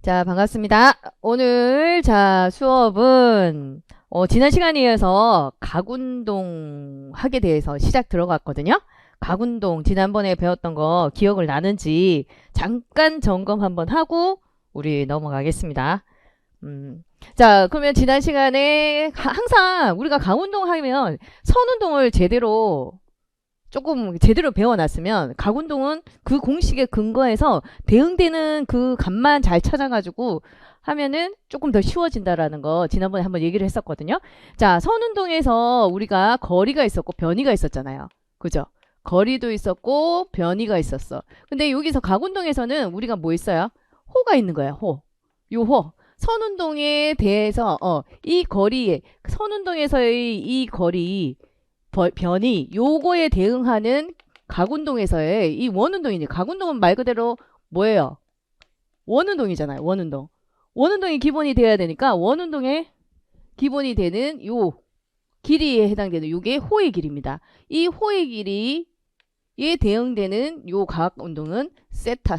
자, 반갑습니다. 오늘 수업은 지난 시간에 이어서 각운동 하게 대해서 시작 들어갔거든요. 각운동 지난번에 배웠던 거 기억을 나는지 잠깐 점검 한번 하고 우리 넘어가겠습니다. 자, 그러면 지난 시간에 항상 우리가 각운동 하면 선운동을 조금 제대로 배워놨으면 각운동은 그 공식에 근거해서 대응되는 그 값만 잘 찾아가지고 하면은 조금 더 쉬워진다라는 거 지난번에 한번 얘기를 했었거든요. 자, 선운동에서 우리가 거리가 있었고 변이가 있었잖아요. 그죠? 거리도 있었고 변이가 있었어. 근데 여기서 각운동에서는 우리가 뭐 있어요? 호가 있는 거야. 호. 요 호. 선운동에 대해서 이 거리, 선운동에서의 이 거리 변이 요거에 대응하는 각운동에서의 이 원운동이니 각운동은 말 그대로 뭐예요? 원운동이잖아요. 원운동. 원운동이 기본이 되어야 되니까 원운동의 기본이 되는 요 길이에 해당되는 요게 호의 길이입니다. 이 호의 길이에 대응되는 요 각운동은 세타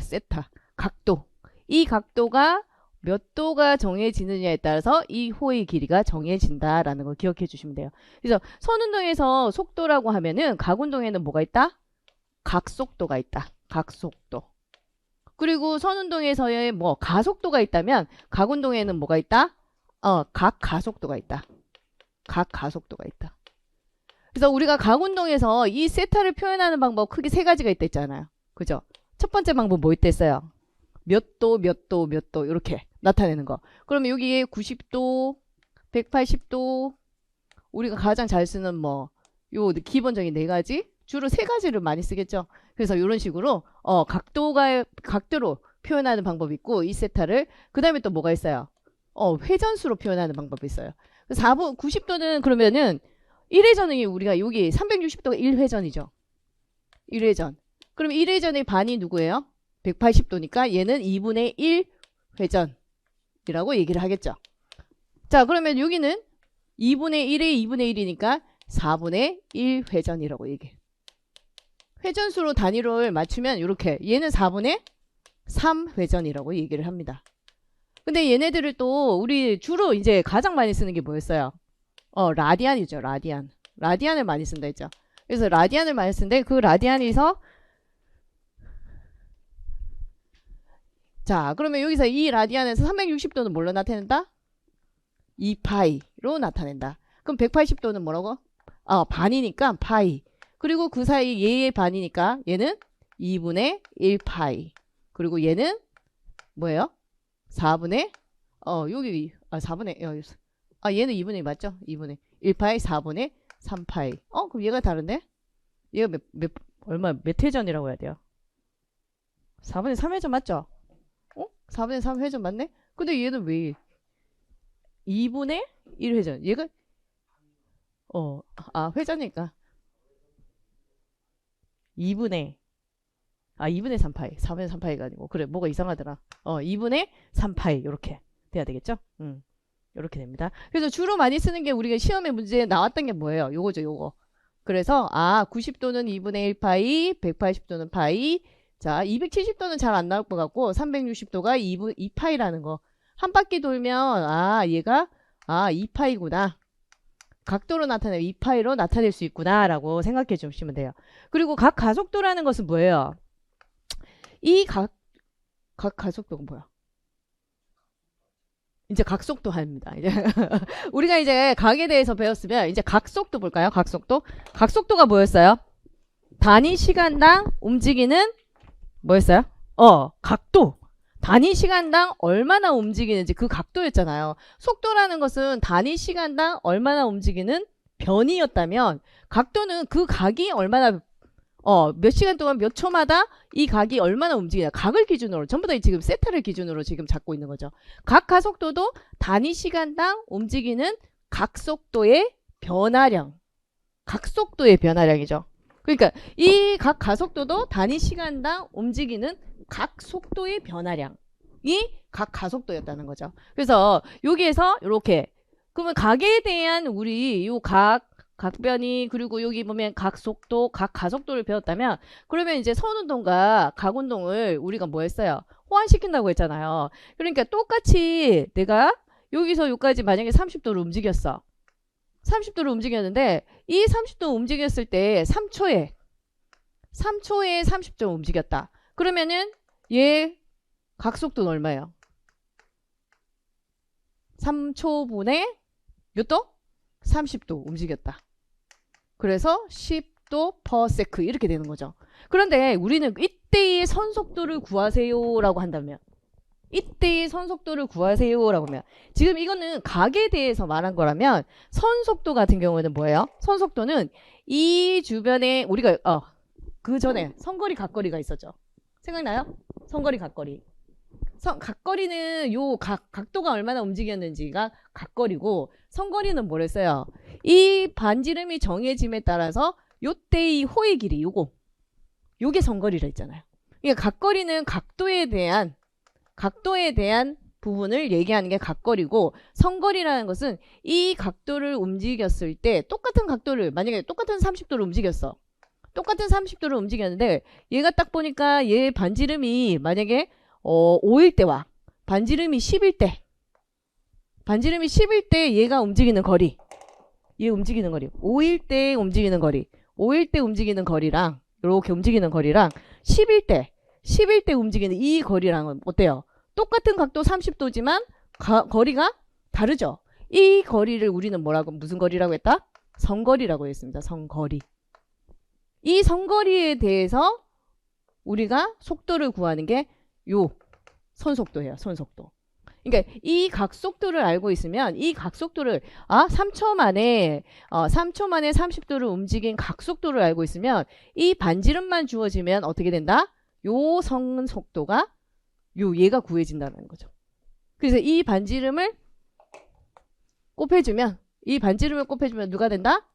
각도. 이 각도가 몇 도가 정해지느냐에 따라서 이 호의 길이가 정해진다라는 거 기억해 주시면 돼요. 그래서 선운동에서 속도라고 하면은 각운동에는 뭐가 있다? 각속도가 있다. 각속도. 그리고 선운동에서의 뭐 가속도가 있다면 각운동에는 뭐가 있다? 각가속도가 있다. 각가속도가 있다. 그래서 우리가 각운동에서 이 세타를 표현하는 방법 크게 세 가지가 있다 했잖아요. 그죠? 첫 번째 방법 뭐 있댔어요? 몇 도 이렇게 나타내는 거. 그러면 여기에 90도, 180도 우리가 가장 잘 쓰는 뭐 요 기본적인 네 가지 주로 세 가지를 많이 쓰겠죠. 그래서 이런 식으로 각도로 표현하는 방법이 있고 이 세타를 그 다음에 또 뭐가 있어요? 회전수로 표현하는 방법이 있어요. 90도는 그러면은 1회전이 우리가 여기 360도가 1회전이죠. 1회전. 그럼 1회전의 반이 누구예요? 180도니까 얘는 2분의 1 회전이라고 얘기를 하겠죠. 자, 그러면 여기는 2분의 1에 2분의 1이니까 4분의 1 회전이라고 얘기해. 회전수로 단위를 맞추면 이렇게 얘는 4분의 3 회전이라고 얘기를 합니다. 근데 얘네들을 또 우리 주로 이제 가장 많이 쓰는 게 뭐였어요? 라디안이죠. 라디안을 많이 쓴다 했죠. 그래서 라디안을 많이 쓰는데 그 라디안에서 자, 그러면 여기서 이 라디안에서 360도는 뭘로 나타낸다? 2파이로 나타낸다. 그럼 180도는 뭐라고? 반이니까 파이. 그리고 그 사이 얘의 반이니까 얘는 2분의 1파이. 그리고 얘는 뭐예요? 4분의 여기 4분의 얘는 2분의 1 맞죠? 2분의 1파이 4분의 3파이. 그럼 얘가 다른데? 얘가 몇 회전이라고 해야 돼요? 4분의 3회전 맞죠? 4분의 3 회전 맞네? 근데 얘는 왜 2분의 1 회전? 얘가 회전이니까 2분의 3파이 4분의 3파이가 아니고 그래 뭐가 이상하더라. 2분의 3파이 이렇게 돼야 되겠죠? 이렇게 됩니다. 그래서 주로 많이 쓰는 게 우리가 시험에 문제에 나왔던 게 뭐예요? 요거죠 요거. 그래서 90도는 2분의 1파이 180도는 파이. 자, 270도는 잘 안 나올 것 같고 360도가 2파이라는 거. 한 바퀴 돌면 얘가 2파이구나. 각도로 나타내면 2파이로 나타낼 수 있구나 라고 생각해 주시면 돼요. 그리고 각 가속도라는 것은 뭐예요? 이 각 가속도가 뭐야? 이제 각속도 합니다. 이제 우리가 이제 각에 대해서 배웠으면 이제 각속도 볼까요? 각속도가 뭐였어요? 단위 시간당 움직이는 뭐였어요? 각도. 단위 시간당 얼마나 움직이는지 그 각도였잖아요. 속도라는 것은 단위 시간당 얼마나 움직이는 변이였다면 각도는 그 각이 얼마나 몇 시간 동안 몇 초마다 이 각이 얼마나 움직이냐. 각을 기준으로 전부 다 지금 세타를 기준으로 지금 잡고 있는 거죠. 각 가속도도 단위 시간당 움직이는 각속도의 변화량. 각속도의 변화량이죠. 그러니까 이 각 가속도도 단위 시간당 움직이는 각 속도의 변화량이 각 가속도였다는 거죠. 그래서 여기에서 이렇게 그러면 각에 대한 우리 요 각변이 그리고 여기 보면 각속도, 각 가속도를 배웠다면 그러면 이제 선운동과 각운동을 우리가 뭐 했어요? 호환시킨다고 했잖아요. 그러니까 똑같이 내가 여기서 여기까지 만약에 30도로 움직였어. 30도로 움직였는데 이 30도 움직였을 때 3초에 30도 움직였다. 그러면은 얘 각속도는 얼마예요? 3초분의 몇 도? 30도 움직였다. 그래서 10도 per sec 이렇게 되는 거죠. 그런데 우리는 이때의 선속도를 구하세요 라고 한다면, 이때의 선속도를 구하세요 라고 하면, 지금 이거는 각에 대해서 말한 거라면 선속도 같은 경우에는 뭐예요? 선속도는 이 주변에 우리가 그 전에 선거리 각거리가 있었죠. 생각나요? 선거리 각거리. 각거리는 요 각도가 얼마나 움직였는지가 각거리고, 선거리는 뭐랬어요? 이 반지름이 정해짐에 따라서 요때의 호의 길이 요게 선거리라 했잖아요. 그러니까 각거리는 각도에 대한 부분을 얘기하는 게 각거리고, 선거리라는 것은 이 각도를 움직였을 때 똑같은 각도를, 만약에 똑같은 30도를 움직였어. 똑같은 30도를 움직였는데 얘가 딱 보니까 얘 반지름이 만약에 5일 때와 반지름이 10일 때, 반지름이 10일 때 얘가 움직이는 거리, 얘 움직이는 거리, 5일 때 움직이는 거리, 5일 때 움직이는 거리랑 이렇게 움직이는 거리랑 10일 때 움직이는 이 거리랑은 어때요? 똑같은 각도 30도지만 거리가 다르죠. 이 거리를 우리는 무슨 거리라고 했다? 선거리라고 했습니다. 선거리. 이 선거리에 대해서 우리가 속도를 구하는 게 요 선속도예요. 선속도. 그러니까 이 각속도를 알고 있으면 이 각속도를 3초 만에 30도를 움직인 각속도를 알고 있으면 이 반지름만 주어지면 어떻게 된다? 요 선속도가 얘가 구해진다는 거죠. 그래서 이 반지름을 곱해주면 누가 된다?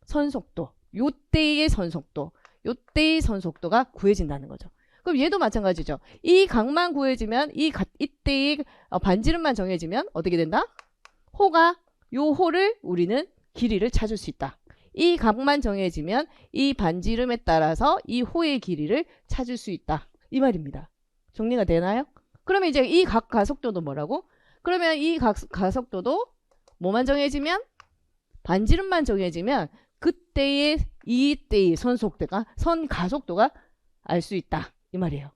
선속도. 요때의 선속도가 구해진다는 거죠. 그럼 얘도 마찬가지죠. 이 각만 구해지면 이때의 반지름만 정해지면 어떻게 된다? 요 호를 우리는 길이를 찾을 수 있다. 이 각만 정해지면 이 반지름에 따라서 이 호의 길이를 찾을 수 있다. 이 말입니다. 정리가 되나요? 그러면 이제 이 각 가속도도 뭐라고? 그러면 이 가속도도 뭐만 정해지면? 반지름만 정해지면 이때의 선가속도가 알 수 있다. 이 말이에요.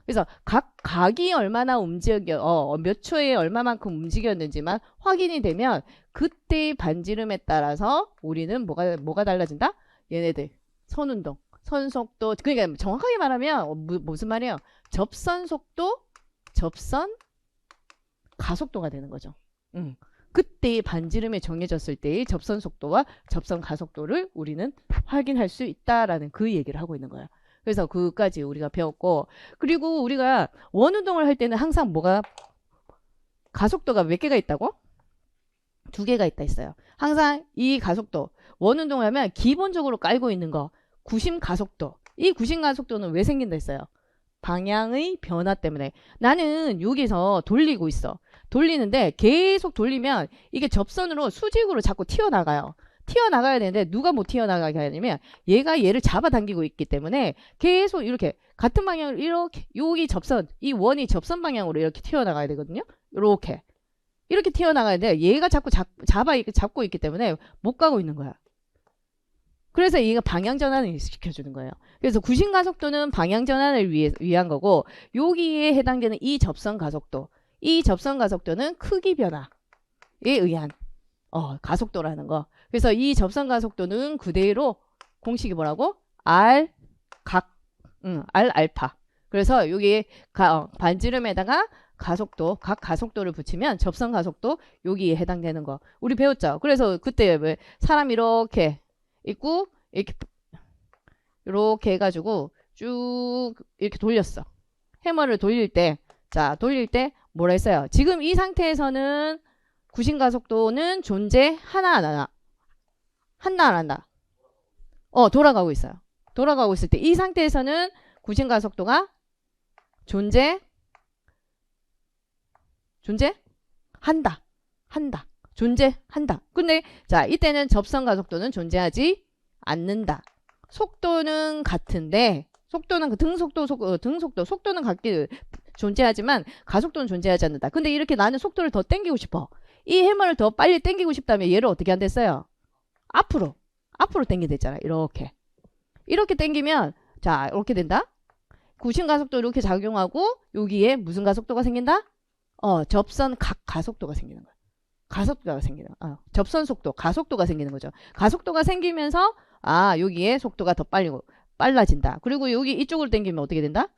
그래서 각이 얼마나 몇 초에 얼마만큼 움직였는지만 확인이 되면 그때의 반지름에 따라서 우리는 뭐가 달라진다? 얘네들 선운동, 선속도. 그러니까 정확하게 말하면 무슨 말이에요? 접선 속도, 접선 가속도가 되는 거죠. 그때의 반지름에 정해졌을 때의 접선 속도와 접선 가속도를 우리는 확인할 수 있다라는 그 얘기를 하고 있는 거예요. 그래서 그까지 우리가 배웠고, 그리고 우리가 원운동을 할 때는 항상 가속도가 몇 개가 있다고? 2개가 있다 했어요. 항상 이 가속도, 원운동을 하면 기본적으로 깔고 있는 거, 구심 가속도. 이 구심 가속도는 왜 생긴다 했어요? 방향의 변화 때문에. 나는 여기서 돌리고 있어. 돌리는데 계속 돌리면 이게 접선으로 수직으로 자꾸 튀어나가요. 튀어나가야 되는데 누가 못 튀어나가게 하냐면 얘가 얘를 잡아당기고 있기 때문에 계속 이렇게 같은 방향으로 이렇게 이 원이 접선 방향으로 이렇게 튀어나가야 되거든요. 이렇게 튀어나가야 돼. 얘가 자꾸 잡고 있기 때문에 못 가고 있는 거야. 그래서 얘가 방향 전환을 시켜주는 거예요. 그래서 구심 가속도는 방향 전환을 위한 거고, 여기에 해당되는 이 접선 가속도는 크기 변화에 의한 가속도라는 거. 그래서 이 접선 가속도는 그대로 공식이 뭐라고? R 알파. 그래서 여기 반지름에다가 각 가속도를 붙이면 접선 가속도 여기에 해당되는 거 우리 배웠죠. 그래서 그때 왜 사람 이렇게 있고 이렇게 해가지고 쭉 이렇게 돌렸어. 해머를 돌릴 때 뭐라 했어요? 지금 이 상태에서는 구심 가속도는 존재하나 안 하나? 한다 안 한다? 돌아가고 있어요. 돌아가고 있을 때 이 상태에서는 구심 가속도가 존재한다. 존재한다. 근데 이때는 접선 가속도는 존재하지 않는다. 속도는 같은데 속도는 같기 존재하지만 가속도는 존재하지 않는다. 근데 이렇게 나는 속도를 더 땡기고 싶어. 이 해머를 더 빨리 땡기고 싶다면 얘를 어떻게 한댔어요? 앞으로 땡기댔잖아. 이렇게 땡기면 자 이렇게 된다. 구심 가속도 이렇게 작용하고 여기에 무슨 가속도가 생긴다? 접선 가속도가 생기는 거야. 가속도가 생기는 접선 속도 가속도가 생기는 거죠. 가속도가 생기면서 여기에 속도가 더 빨라진다. 그리고 여기 이쪽으로 당기면 어떻게 된다?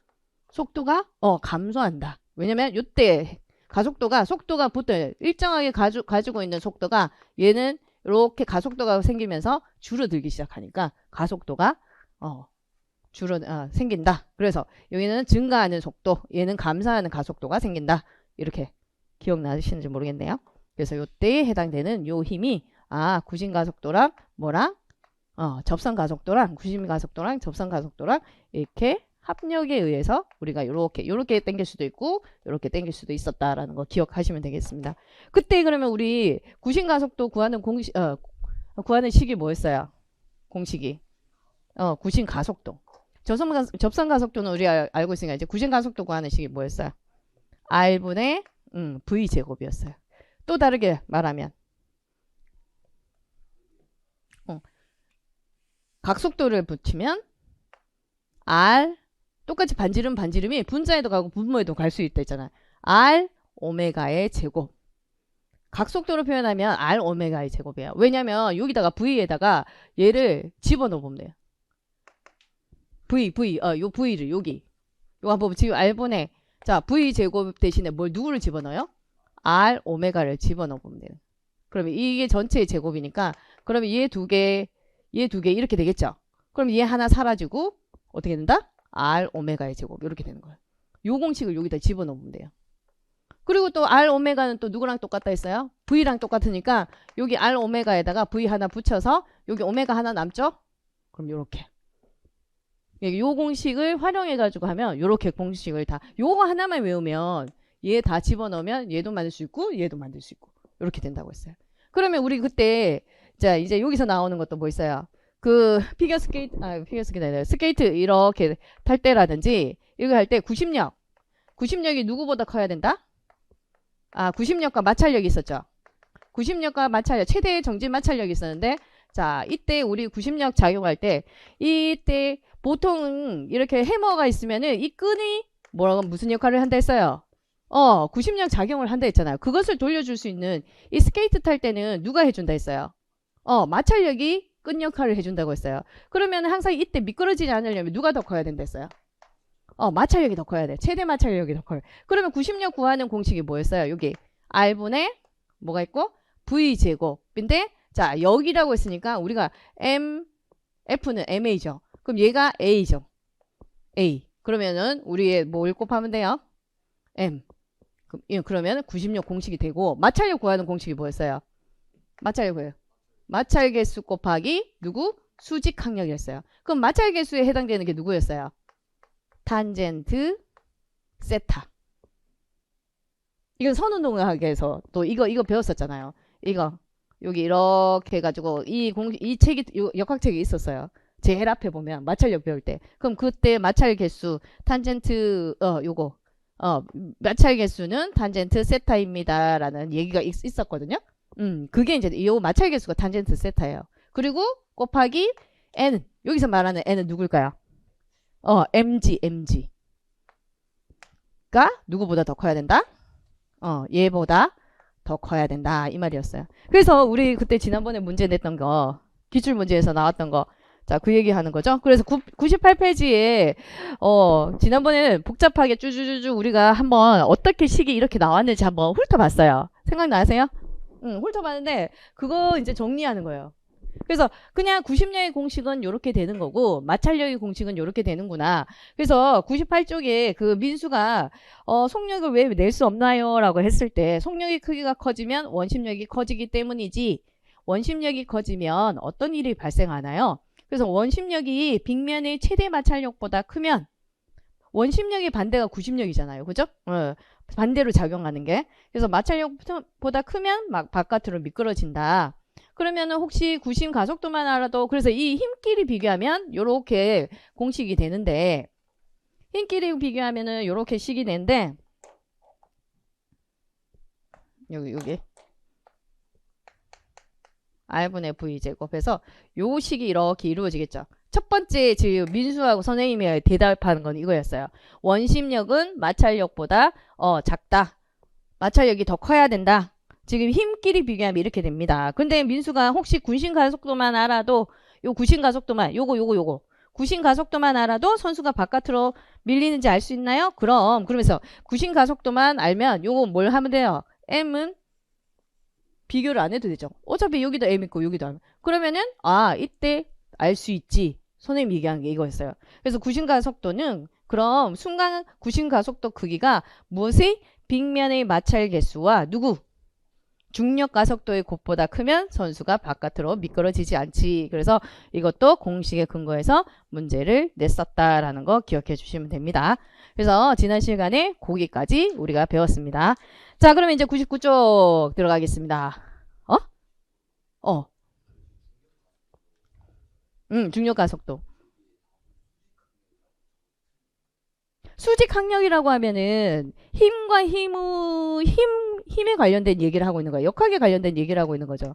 속도가 감소한다. 왜냐면 이때 속도가 보통 일정하게 가지고 있는 속도가 얘는 이렇게 가속도가 생기면서 줄어들기 시작하니까 가속도가 생긴다. 그래서 여기는 증가하는 속도, 얘는 감소하는 가속도가 생긴다. 이렇게 기억나시는지 모르겠네요. 그래서 이때에 해당되는 요 힘이 구심 가속도랑 뭐랑 접선 가속도랑 구심 가속도랑 접선 가속도랑 이렇게 합력에 의해서 우리가 요렇게 당길 수도 있고 요렇게 당길 수도 있었다라는 거 기억하시면 되겠습니다. 그때 그러면 우리 구심 가속도 구하는 구하는 식이 뭐였어요? 공식이 구심 가속도. 접선 가속도는 우리가 알고 있으니까 이제 구심 가속도 구하는 식이 뭐였어요? R분의 V 제곱이었어요. 또 다르게 말하면 각속도를 붙이면 R 똑같이 반지름이 분자에도 가고 분모에도 갈 수 있다 했잖아요. R 오메가의 제곱. 각속도로 표현하면 R 오메가의 제곱이에요. 왜냐면 여기다가 V에다가 얘를 집어넣어 보면 돼요. 요 V를 여기. 요거 한번 지금 R분의 자 V 제곱 대신에 누구를 집어넣어요? R 오메가를 집어넣어 보면 돼요. 그러면 이게 전체의 제곱이니까 그러면 얘 두 개 이렇게 되겠죠. 그럼 얘 하나 사라지고 어떻게 된다? R 오메가의 제곱 이렇게 되는 거예요. 요 공식을 여기다 집어넣으면 돼요. 그리고 또 R 오메가는 또 누구랑 똑같다 했어요? V랑 똑같으니까 여기 R 오메가에다가 V 하나 붙여서 여기 오메가 하나 남죠? 그럼 요렇게 요 공식을 활용해 가지고 하면 요렇게 공식을 다 요거 하나만 외우면 얘 다 집어넣으면 얘도 만들 수 있고 얘도 만들 수 있고 이렇게 된다고 했어요. 그러면 우리 그때 자 이제 여기서 나오는 것도 뭐 있어요? 그 스케이트 아니라 스케이트 이렇게 탈 때라든지 이거 할 때 구심력이 누구보다 커야 된다? 구심력과 마찰력이 있었죠. 구심력과 마찰력 최대의 정지 마찰력이 있었는데 자 이때 우리 구심력 작용할 때 이때 보통 이렇게 해머가 있으면은 이 끈이 무슨 역할을 한다 했어요? 구심력 작용을 한다 했잖아요. 그것을 돌려줄 수 있는 이 스케이트 탈 때는 누가 해준다 했어요? 마찰력이 끈 역할을 해준다고 했어요. 그러면 항상 이때 미끄러지지 않으려면 누가 더 커야 된다 했어요? 마찰력이 더 커야 돼. 최대 마찰력이 더 커요. 그러면 구심력 구하는 공식이 뭐였어요? 여기 R분의 뭐가 있고 V제곱인데 자 여기라고 했으니까 우리가 F는 MA죠. 그럼 얘가 A죠. A. 그러면은 우리의 뭘 곱하면 돼요? M. 그러면 구심력 공식이 되고 마찰력 구하는 공식이 뭐였어요? 마찰력 구해요. 마찰 개수 곱하기 누구? 수직 항력이었어요. 그럼 마찰 개수에 해당되는 게 누구였어요? 탄젠트 세타. 이건 선운동학에서 또 이거 배웠었잖아요. 이거 여기 이렇게 해가지고 이 책이 역학책이 있었어요. 제일 앞에 보면 마찰력 배울 때. 그럼 그때 마찰 개수 탄젠트 마찰 개수는 탄젠트 세타입니다라는 얘기가 있었거든요. 그게 이제 이 마찰 개수가 탄젠트 세타예요. 그리고 곱하기 n 여기서 말하는 n은 누굴까요? mg가 누구보다 더 커야 된다? 얘보다 더 커야 된다 이 말이었어요. 그래서 우리 그때 지난번에 문제 냈던 거 기출 문제에서 나왔던 거 자 그 얘기 하는 거죠. 그래서 98페이지에 지난번에 복잡하게 쭈쭈쭈쭈 우리가 한번 어떻게 식이 이렇게 나왔는지 한번 훑어봤어요. 생각나세요? 훑어봤는데 그거 이제 정리하는 거예요. 그래서 그냥 구심력의 공식은 이렇게 되는 거고 마찰력의 공식은 이렇게 되는구나. 그래서 98쪽에 그 민수가 속력을 왜 낼 수 없나요? 라고 했을 때 속력의 크기가 커지면 원심력이 커지기 때문이지 원심력이 커지면 어떤 일이 발생하나요? 그래서 원심력이 빗면의 최대 마찰력보다 크면 원심력의 반대가 구심력이잖아요. 그죠? 반대로 작용하는 게. 그래서 마찰력보다 크면 막 바깥으로 미끄러진다. 그러면은 혹시 구심 가속도만 알아도 그래서 이 힘끼리 비교하면 요렇게 공식이 되는데 힘끼리 비교하면은 요렇게 식이 되는데 여기 R분의 V 제곱해서 요 식이 이렇게 이루어지겠죠. 첫 번째 지금 민수하고 선생님이 대답하는 건 이거였어요. 원심력은 마찰력보다 작다. 마찰력이 더 커야 된다. 지금 힘끼리 비교하면 이렇게 됩니다. 근데 민수가 혹시 구심 가속도만 알아도 요 구심 가속도만 요거 구심 가속도만 알아도 선수가 바깥으로 밀리는지 알 수 있나요? 그러면서 구심 가속도만 알면 요거 뭘 하면 돼요? M은 비교를 안 해도 되죠. 어차피 여기도 M 있고 여기도 M. 그러면은 이때 알 수 있지. 선생님이 얘기한 게 이거였어요. 그래서 구심가속도는 그럼 순간 구심가속도 크기가 무엇의 빗면의 마찰 개수와 중력 가속도의 곱보다 크면 선수가 바깥으로 미끄러지지 않지. 그래서 이것도 공식에 근거해서 문제를 냈었다라는 거 기억해 주시면 됩니다. 그래서 지난 시간에 거기까지 우리가 배웠습니다. 자, 그러면 이제 99쪽 들어가겠습니다. 중력 가속도. 수직 항력이라고 하면은 힘에 관련된 얘기를 하고 있는 거예요. 역학에 관련된 얘기를 하고 있는 거죠.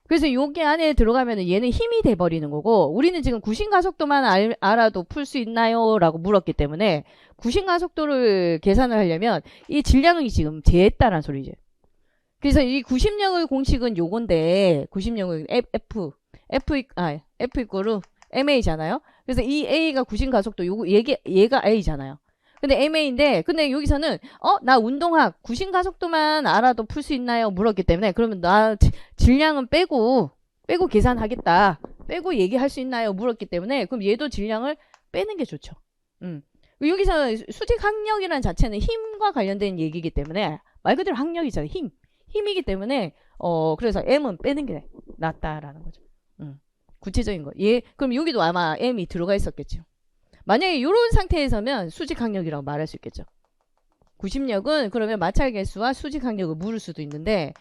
그래서 여기 안에 들어가면은 얘는 힘이 돼버리는 거고, 우리는 지금 구심 가속도만 알아도 풀 수 있나요? 라고 물었기 때문에 구심 가속도를 계산을 하려면 이 질량이 지금 재했다라는 소리죠. 그래서 이 구심력의 공식은 요건데, 구심력은 F 이꼬르 MA잖아요. 그래서 이 A가 구심 가속도 얘가 A잖아요. 근데 MA인데 근데 여기서는 나 운동학 구심 가속도만 알아도 풀 수 있나요? 물었기 때문에 그러면 나 질량은 빼고 계산하겠다. 빼고 얘기할 수 있나요? 물었기 때문에 그럼 얘도 질량을 빼는 게 좋죠. 여기서 수직 항력이라는 자체는 힘과 관련된 얘기이기 때문에 말 그대로 항력이잖아요. 힘이기 때문에 그래서 M은 빼는 게 낫다라는 거죠. 구체적인 거. 그럼 여기도 아마 M이 들어가 있었겠죠. 만약에 이런 상태에서면 수직 항력이라고 말할 수 있겠죠. 구심력은 그러면 마찰 개수와 수직 항력을 물을 수도 있는데,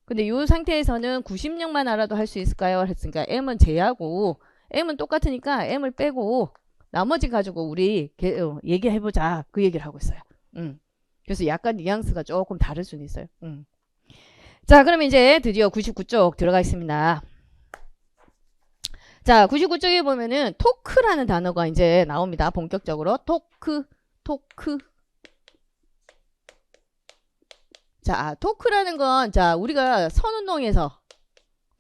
근데 이 상태에서는 구심력만 알아도 할 수 있을까요? 했으니까 M은 제하고 M은 똑같으니까 M을 빼고 나머지 가지고 우리 얘기해보자. 그 얘기를 하고 있어요. 그래서 약간 뉘앙스가 조금 다를 수는 있어요. 자, 그러면 이제 드디어 99쪽 들어가겠습니다. 자, 99쪽에 보면은 토크라는 단어가 이제 나옵니다. 본격적으로. 토크. 자, 토크라는 건, 자, 우리가 선운동에서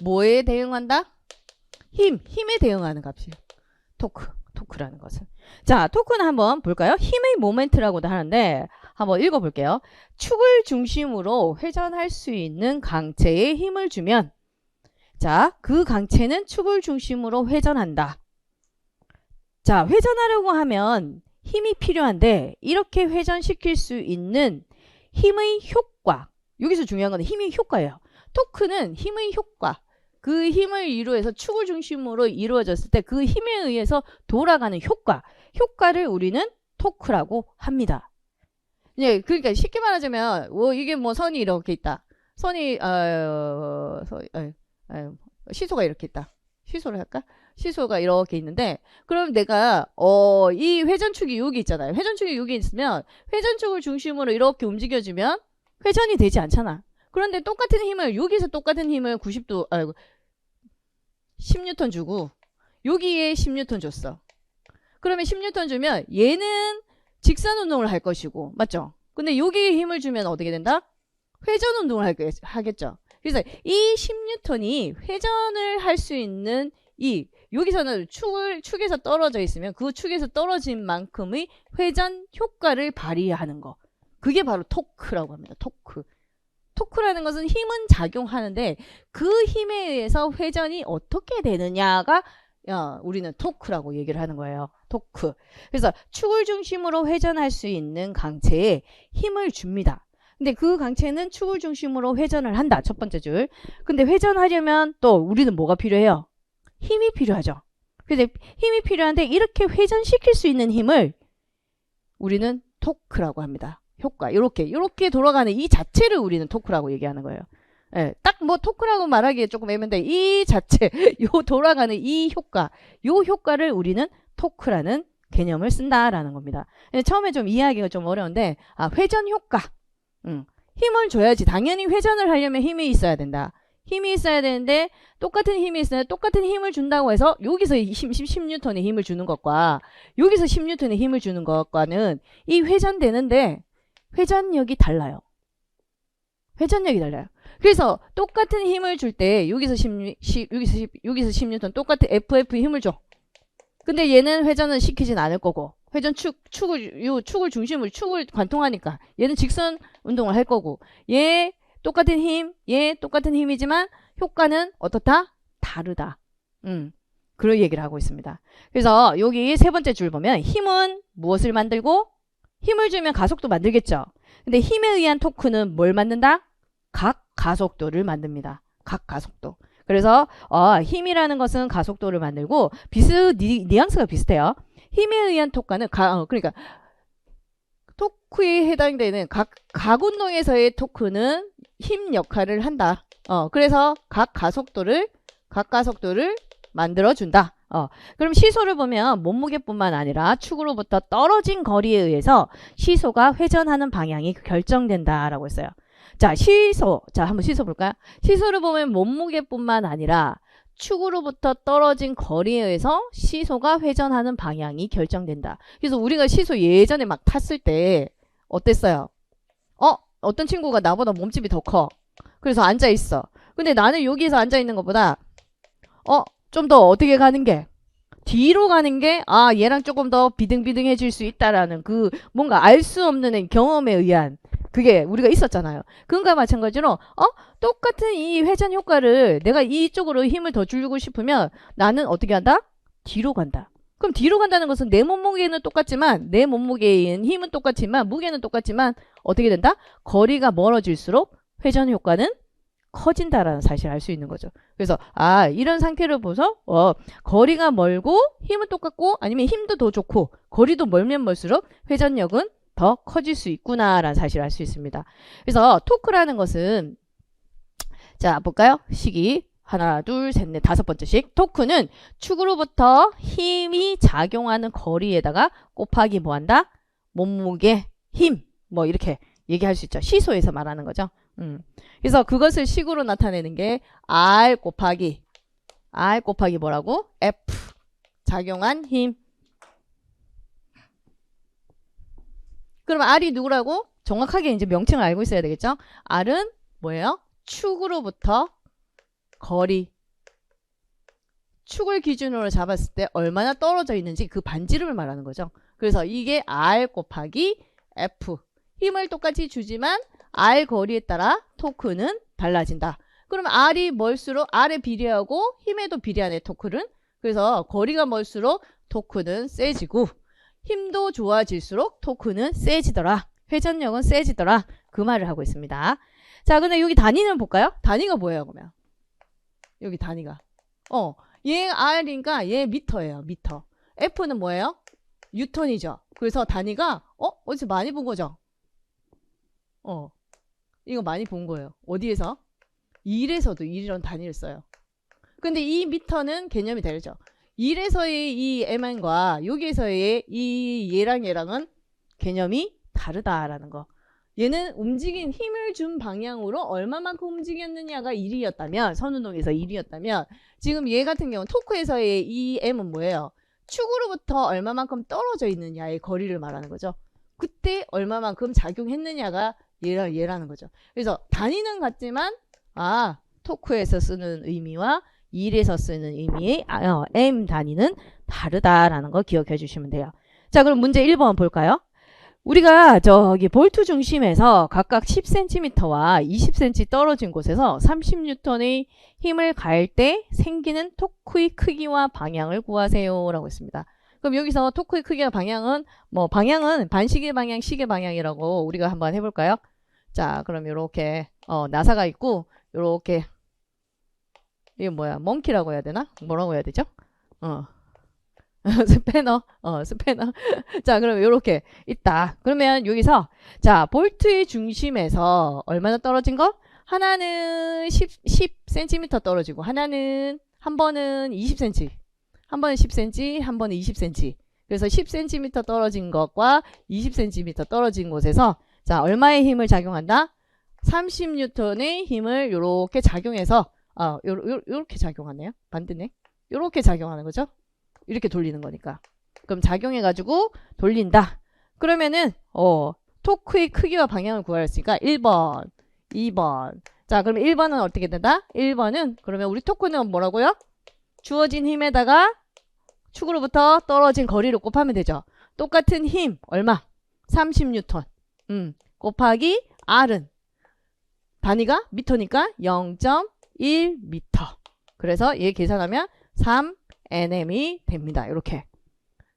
뭐에 대응한다? 힘에 대응하는 값이에요. 토크라는 것은. 자, 토크는 한번 볼까요? 힘의 모멘트라고도 하는데, 한번 읽어볼게요. 축을 중심으로 회전할 수 있는 강체에 힘을 주면, 자, 그 강체는 축을 중심으로 회전한다. 자, 회전하려고 하면 힘이 필요한데 이렇게 회전시킬 수 있는 힘의 효과. 여기서 중요한 건 힘의 효과예요. 토크는 힘의 효과. 그 힘을 이루어서 축을 중심으로 이루어졌을 때 그 힘에 의해서 돌아가는 효과를 우리는 토크라고 합니다. 예, 그러니까 쉽게 말하자면 이게 뭐 선이 이렇게 있다. 선이 시소가 이렇게 있다. 시소를 할까? 시소가 이렇게 있는데 그럼 내가 이 회전축이 여기 있잖아요. 회전축이 여기 있으면 회전축을 중심으로 이렇게 움직여주면 회전이 되지 않잖아. 그런데 똑같은 힘을 여기서 똑같은 힘을 10N 주고 여기에 10N 줬어. 그러면 10N 주면 얘는 직선 운동을 할 것이고 맞죠? 근데 여기에 힘을 주면 어떻게 된다? 회전 운동을 하겠죠. 그래서 이 10N이 회전을 할 수 있는 여기서는 축에서 떨어져 있으면 그 축에서 떨어진 만큼의 회전 효과를 발휘하는 거. 그게 바로 토크라고 합니다. 토크라는 것은 힘은 작용하는데 그 힘에 의해서 회전이 어떻게 되느냐가 우리는 토크라고 얘기를 하는 거예요. 토크. 그래서 축을 중심으로 회전할 수 있는 강체에 힘을 줍니다. 근데 그 강체는 축을 중심으로 회전을 한다. 첫 번째 줄. 근데 회전하려면 또 우리는 뭐가 필요해요? 힘이 필요하죠. 근데 힘이 필요한데 이렇게 회전시킬 수 있는 힘을 우리는 토크라고 합니다. 효과. 요렇게 돌아가는 이 자체를 우리는 토크라고 얘기하는 거예요. 예, 딱 뭐 토크라고 말하기에 조금 애매한데 이 자체, 돌아가는 이 효과, 요 효과를 우리는 토크라는 개념을 쓴다라는 겁니다. 처음에 좀 이해하기가 좀 어려운데 회전 효과. 힘을 줘야지. 당연히 회전을 하려면 힘이 있어야 된다. 힘이 있어야 되는데 똑같은 힘이 있어야 똑같은 힘을 준다고 해서 여기서 10N의 힘을 주는 것과 여기서 10N의 힘을 주는 것과는 이 회전되는데 회전력이 달라요. 회전력이 달라요. 그래서 똑같은 힘을 줄 때 여기서 10N 똑같은 FF 힘을 줘. 근데 얘는 회전은 시키진 않을 거고 회전 축을 관통하니까 얘는 직선 운동을 할 거고 얘 똑같은 힘이지만 효과는 어떻다? 다르다. 그런 얘기를 하고 있습니다. 그래서 여기 세 번째 줄 보면 힘은 무엇을 만들고 힘을 주면 가속도 만들겠죠. 근데 힘에 의한 토크는 뭘 만든다? 각 가속도를 만듭니다. 각 가속도. 그래서 힘이라는 것은 가속도를 만들고 뉘앙스가 비슷해요. 힘에 의한 토크는 그러니까 토크에 해당되는 각 운동에서의 토크는 힘 역할을 한다. 그래서 각 가속도를 만들어준다. 그럼 시소를 보면 몸무게뿐만 아니라 축으로부터 떨어진 거리에 의해서 시소가 회전하는 방향이 결정된다라고 했어요. 자, 한번 시소 볼까요? 시소를 보면 몸무게뿐만 아니라 축으로부터 떨어진 거리에 의해서 시소가 회전하는 방향이 결정된다. 그래서 우리가 시소 예전에 막 탔을 때 어땠어요? 어떤 친구가 나보다 몸집이 더 커. 그래서 앉아 있어. 근데 나는 여기에서 앉아 있는 것보다 좀 더 어떻게 가는 게 뒤로 가는 게 얘랑 조금 더 비등비등해질 수 있다라는 그 뭔가 알 수 없는 경험에 의한 그게 우리가 있었잖아요. 그건과 마찬가지로 똑같은 이 회전 효과를 내가 이쪽으로 힘을 더 주고 싶으면 나는 어떻게 한다? 뒤로 간다. 그럼 뒤로 간다는 것은 내 몸무게는 똑같지만 내 몸무게인 힘은 똑같지만 무게는 똑같지만 어떻게 된다? 거리가 멀어질수록 회전 효과는 커진다라는 사실을 알 수 있는 거죠. 그래서 이런 상태를 보서 거리가 멀고 힘은 똑같고 아니면 힘도 더 좋고 거리도 멀면 멀수록 회전력은 더 커질 수 있구나라는 사실을 알 수 있습니다. 그래서 토크라는 것은 자 볼까요? 식이 하나, 둘, 셋, 넷, 다섯 번째씩. 토크는 축으로부터 힘이 작용하는 거리에다가 곱하기 뭐한다? 몸무게, 힘. 뭐 이렇게 얘기할 수 있죠. 시소에서 말하는 거죠. 그래서 그것을 식으로 나타내는 게 R 곱하기 뭐라고? F. 작용한 힘. 그럼 R이 누구라고? 정확하게 이제 명칭을 알고 있어야 되겠죠? R은 뭐예요? 축으로부터 거리. 축을 기준으로 잡았을 때 얼마나 떨어져 있는지 그 반지름을 말하는 거죠. 그래서 이게 R 곱하기 F. 힘을 똑같이 주지만 R 거리에 따라 토크는 달라진다. 그럼 R이 멀수록 R에 비례하고 힘에도 비례하네 토크는. 그래서 거리가 멀수록 토크는 세지고 힘도 좋아질수록 토크는 세지더라. 회전력은 세지더라. 그 말을 하고 있습니다. 자, 근데 여기 단위는 볼까요? 단위가 뭐예요, 그러면? 여기 단위가. 얘 R이니까 얘 미터예요, 미터. F는 뭐예요? 뉴턴이죠. 그래서 단위가, 어디서 많이 본 거죠? 이거 많이 본 거예요. 어디에서? 일에서도 이런 단위를 써요. 근데 이 미터는 개념이 다르죠. 1에서의 이 mn과 여기에서의 이 얘랑은 개념이 다르다라는 거. 얘는 움직인 힘을 준 방향으로 얼마만큼 움직였느냐가 1이었다면 선운동에서 1이었다면 지금 얘 같은 경우는 토크에서의 이 m은 뭐예요? 축으로부터 얼마만큼 떨어져 있느냐의 거리를 말하는 거죠. 그때 얼마만큼 작용했느냐가 얘라는 거죠. 그래서 단위는 같지만 토크에서 쓰는 의미와 일에서 쓰는 의미의 m 단위는 다르다라는 거 기억해 주시면 돼요. 자, 그럼 문제 1번 볼까요? 우리가 저기 볼트 중심에서 각각 10cm와 20cm 떨어진 곳에서 30N의 힘을 가할 때 생기는 토크의 크기와 방향을 구하세요 라고 했습니다. 그럼 여기서 토크의 크기와 방향은 방향은 반시계 방향, 시계 방향이라고 우리가 한번 해볼까요? 자, 그럼 요렇게 나사가 있고 요렇게 이게 뭐야? 멍키라고 해야 되나? 뭐라고 해야 되죠? 스패너. 스패너. 자, 그럼 요렇게 있다. 그러면 여기서 자, 볼트의 중심에서 얼마나 떨어진 거? 하나는 10cm 떨어지고 한 번은 20cm. 한 번은 10cm, 한 번은 20cm. 그래서 10cm 떨어진 것과 20cm 떨어진 곳에서 자, 얼마의 힘을 작용한다? 30N의 힘을 요렇게 작용해서 요렇게 작용하네요. 반대네. 요렇게 작용하는 거죠. 이렇게 돌리는 거니까. 그럼 작용해가지고 돌린다. 그러면은 토크의 크기와 방향을 구하였으니까 1번, 2번. 자, 그러면 1번은 어떻게 된다? 1번은 그러면 우리 토크는 뭐라고요? 주어진 힘에다가 축으로부터 떨어진 거리를 곱하면 되죠. 똑같은 힘 얼마? 30N. 곱하기 R은 단위가 미터니까 0.1m. 그래서 얘 계산하면 3nm이 됩니다. 이렇게.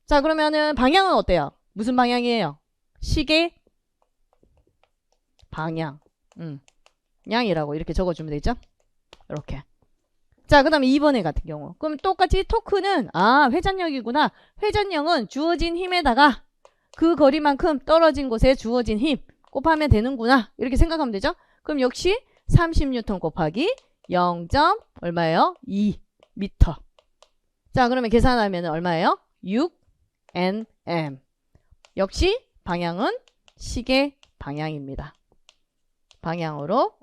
자, 그러면은 방향은 어때요? 무슨 방향이에요? 시계 방향. 양이라고 이렇게 적어주면 되죠? 이렇게. 자, 그 다음에 2번에 같은 경우. 그럼 똑같이 토크는 회전력이구나. 회전력은 주어진 힘에다가 그 거리만큼 떨어진 곳에 주어진 힘 곱하면 되는구나. 이렇게 생각하면 되죠? 그럼 역시 30N 곱하기 0. 얼마예요? 2m. 자, 그러면 계산하면 얼마예요? 6nm. 역시 방향은 시계 방향입니다. 방향으로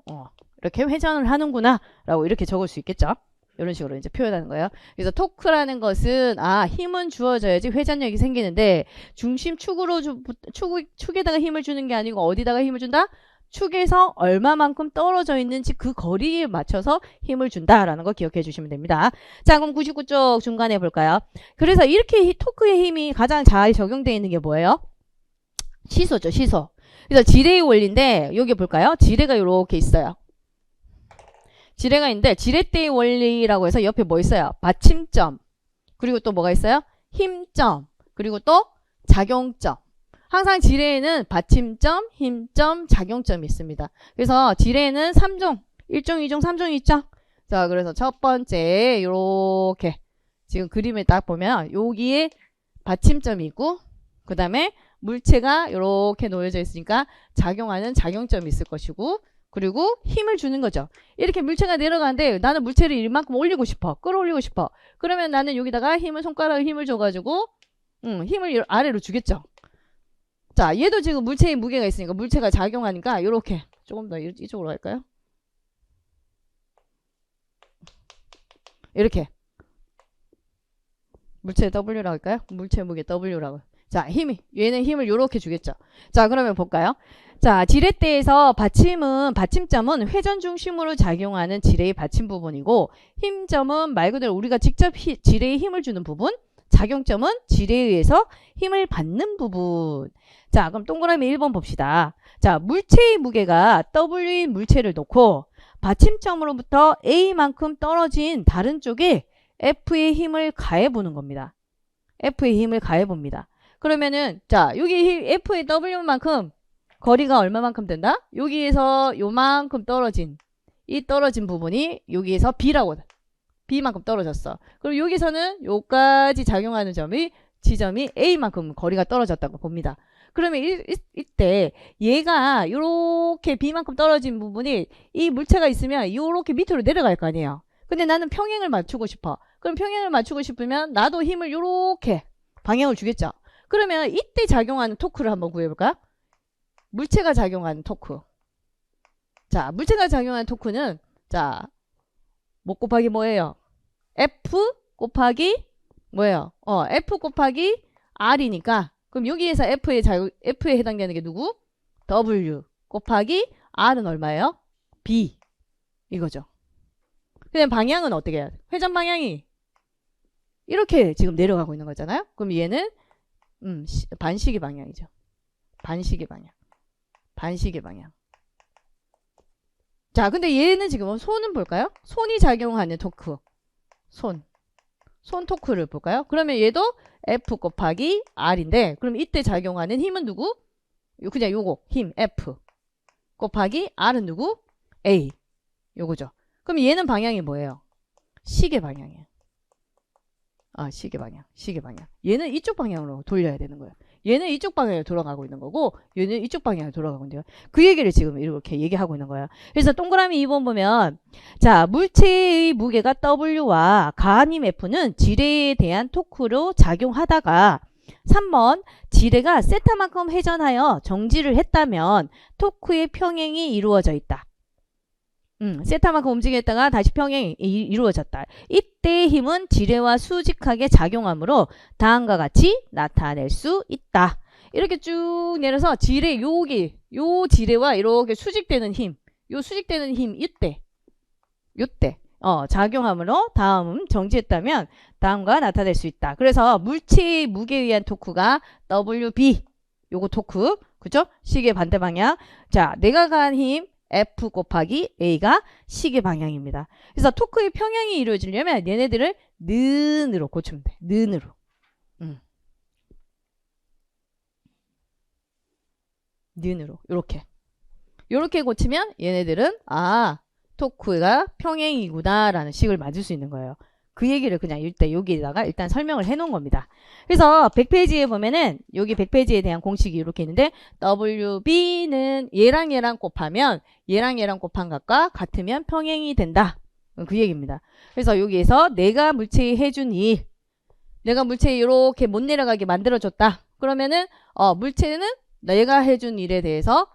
이렇게 회전을 하는구나 라고 이렇게 적을 수 있겠죠. 이런 식으로 이제 표현하는 거예요. 그래서 토크라는 것은 힘은 주어져야지 회전력이 생기는데 중심 축에다가 힘을 주는 게 아니고 어디다가 힘을 준다? 축에서 얼마만큼 떨어져 있는지 그 거리에 맞춰서 힘을 준다라는 거 기억해 주시면 됩니다. 자, 그럼 99쪽 중간에 볼까요? 그래서 이렇게 토크의 힘이 가장 잘 적용되어 있는 게 뭐예요? 시소죠, 시소. 그래서 지뢰의 원리인데 여기 볼까요? 지뢰가 이렇게 있어요. 지뢰가 있는데 지렛대의 원리라고 해서 옆에 뭐 있어요? 받침점. 그리고 또 뭐가 있어요? 힘점. 그리고 또 작용점. 항상 지뢰에는 받침점, 힘점, 작용점이 있습니다. 그래서 지뢰에는 3종, 1종, 2종, 3종이 있죠? 자, 그래서 첫 번째 요렇게 지금 그림을 딱 보면 여기에 받침점이 있고 그 다음에 물체가 이렇게 놓여져 있으니까 작용하는 작용점이 있을 것이고 그리고 힘을 주는 거죠. 이렇게 물체가 내려가는데 나는 물체를 이만큼 올리고 싶어. 끌어올리고 싶어. 그러면 나는 여기다가 손가락에 힘을 줘가지고 힘을 아래로 주겠죠. 자, 얘도 지금 물체의 무게가 있으니까 물체가 작용하니까 이렇게 조금 더 이쪽으로 갈까요? 이렇게 물체 W라고 할까요? 물체 무게 W라고. 자, 얘는 힘을 이렇게 주겠죠. 자, 그러면 볼까요? 자, 지렛대에서 받침점은 회전 중심으로 작용하는 지뢰의 받침 부분이고 힘점은 말 그대로 우리가 직접 지뢰에 힘을 주는 부분, 작용점은 지뢰에 의해서 힘을 받는 부분. 자, 그럼 동그라미 1번 봅시다. 자, 물체의 무게가 W인 물체를 놓고 받침점으로부터 A만큼 떨어진 다른 쪽에 F의 힘을 가해보는 겁니다. F의 힘을 가해봅니다. 그러면은 자, 여기 F의 W만큼 거리가 얼마만큼 된다? 여기에서 요만큼 떨어진 이 떨어진 부분이 여기에서 B만큼 떨어졌어. 그럼 여기서는 요까지 작용하는 지점이 A만큼 거리가 떨어졌다고 봅니다. 그러면 이때 얘가 요렇게 B만큼 떨어진 부분이 이 물체가 있으면 요렇게 밑으로 내려갈 거 아니에요. 근데 나는 평행을 맞추고 싶어. 그럼 평행을 맞추고 싶으면 나도 힘을 요렇게 방향을 주겠죠. 그러면 이때 작용하는 토크를 한번 구해볼까요? 물체가 작용하는 토크. 자, 물체가 작용하는 토크는 자, 뭐 곱하기 뭐예요? F 곱하기 뭐예요? F 곱하기 R이니까 그럼 여기에서 F에 해당되는 게 누구? W 곱하기 R은 얼마예요? B 이거죠. 그냥 방향은 어떻게 해야 돼? 회전 방향이 이렇게 지금 내려가고 있는 거잖아요. 그럼 얘는 반시계 방향이죠. 반시계 방향. 자, 근데 얘는 지금 손은 볼까요? 손이 작용하는 토크. 손 토크를 볼까요? 그러면 얘도 F 곱하기 R인데 그럼 이때 작용하는 힘은 누구? 그냥 요거 힘 F 곱하기 R은 누구? A 요거죠. 그럼 얘는 방향이 뭐예요? 시계 방향이에요. 시계 방향. 얘는 이쪽 방향으로 돌려야 되는 거예요. 얘는 이쪽 방향으로 돌아가고 있는 거고 얘는 이쪽 방향으로 돌아가고 있는 거예요. 그 얘기를 지금 이렇게 얘기하고 있는 거예요. 그래서 동그라미 2번 보면 자, 물체의 무게가 W와 가한 힘 F는 지뢰에 대한 토크로 작용하다가 3번 지뢰가 세타만큼 회전하여 정지를 했다면 토크의 평행이 이루어져 있다. 세타만큼 움직였다가 다시 평행이 이루어졌다. 이때의 힘은 지뢰와 수직하게 작용하므로 다음과 같이 나타낼 수 있다. 이렇게 쭉 내려서 지뢰 요 지뢰와 이렇게 수직되는 힘, 요 수직되는 힘 이때 작용하므로 다음 정지했다면 다음과 나타낼 수 있다. 그래서 물체의 무게에 의한 토크가 WB 요거 토크 그죠? 시계 반대 방향. 자, 내가 가한 힘 F 곱하기 A가 시계 방향입니다. 그래서 토크의 평행이 이루어지려면 얘네들을 는으로 고치면 돼. 는으로. 는으로 요렇게 고치면 얘네들은 토크가 평행이구나 라는 식을 맞을 수 있는 거예요. 그 얘기를 그냥 일단 여기다가 일단 설명을 해 놓은 겁니다. 그래서 100페이지에 보면은 여기 100페이지에 대한 공식이 이렇게 있는데 WB는 얘랑 곱하면 얘랑 곱한 값과 같으면 평행이 된다. 그 얘기입니다. 그래서 여기에서 내가 물체에 해준 일, 내가 물체에 이렇게 못 내려가게 만들어줬다. 그러면은 물체는 내가 해준 일에 대해서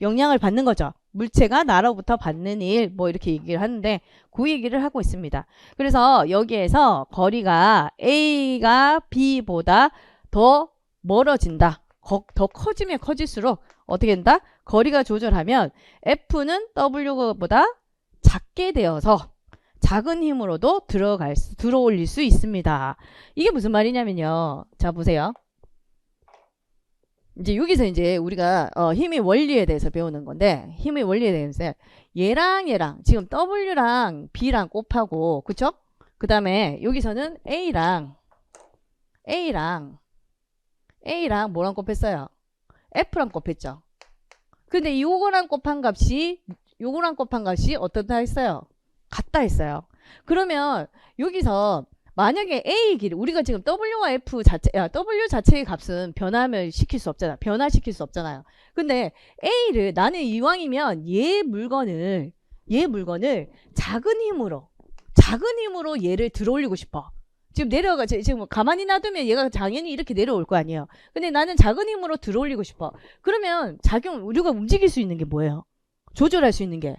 영향을 받는 거죠. 물체가 나로부터 받는 일 뭐 이렇게 얘기를 하는데 그 얘기를 하고 있습니다. 그래서 여기에서 거리가 A가 B보다 더 멀어진다. 더 커지면 커질수록 어떻게 된다? 거리가 조절하면 F는 W보다 작게 되어서 작은 힘으로도 들어올릴 수 있습니다. 이게 무슨 말이냐면요. 자 보세요. 이제 여기서 이제 우리가 힘의 원리에 대해서 배우는 건데 힘의 원리에 대해서 얘랑 지금 W랑 B랑 곱하고 그쵸? 그 다음에 여기서는 A랑 뭐랑 곱했어요? F랑 곱했죠. 근데 요거랑 곱한 값이 어떻다 했어요? 같다 했어요. 그러면 여기서 만약에 A 길이 우리가 지금 W와 F W 자체의 값은 변화시킬 수 없잖아요. 근데 A를 나는 이왕이면 얘 물건을 작은 힘으로 얘를 들어올리고 싶어. 지금 가만히 놔두면 얘가 당연히 이렇게 내려올 거 아니에요. 근데 나는 작은 힘으로 들어올리고 싶어. 그러면 우리가 움직일 수 있는 게 뭐예요? 조절할 수 있는 게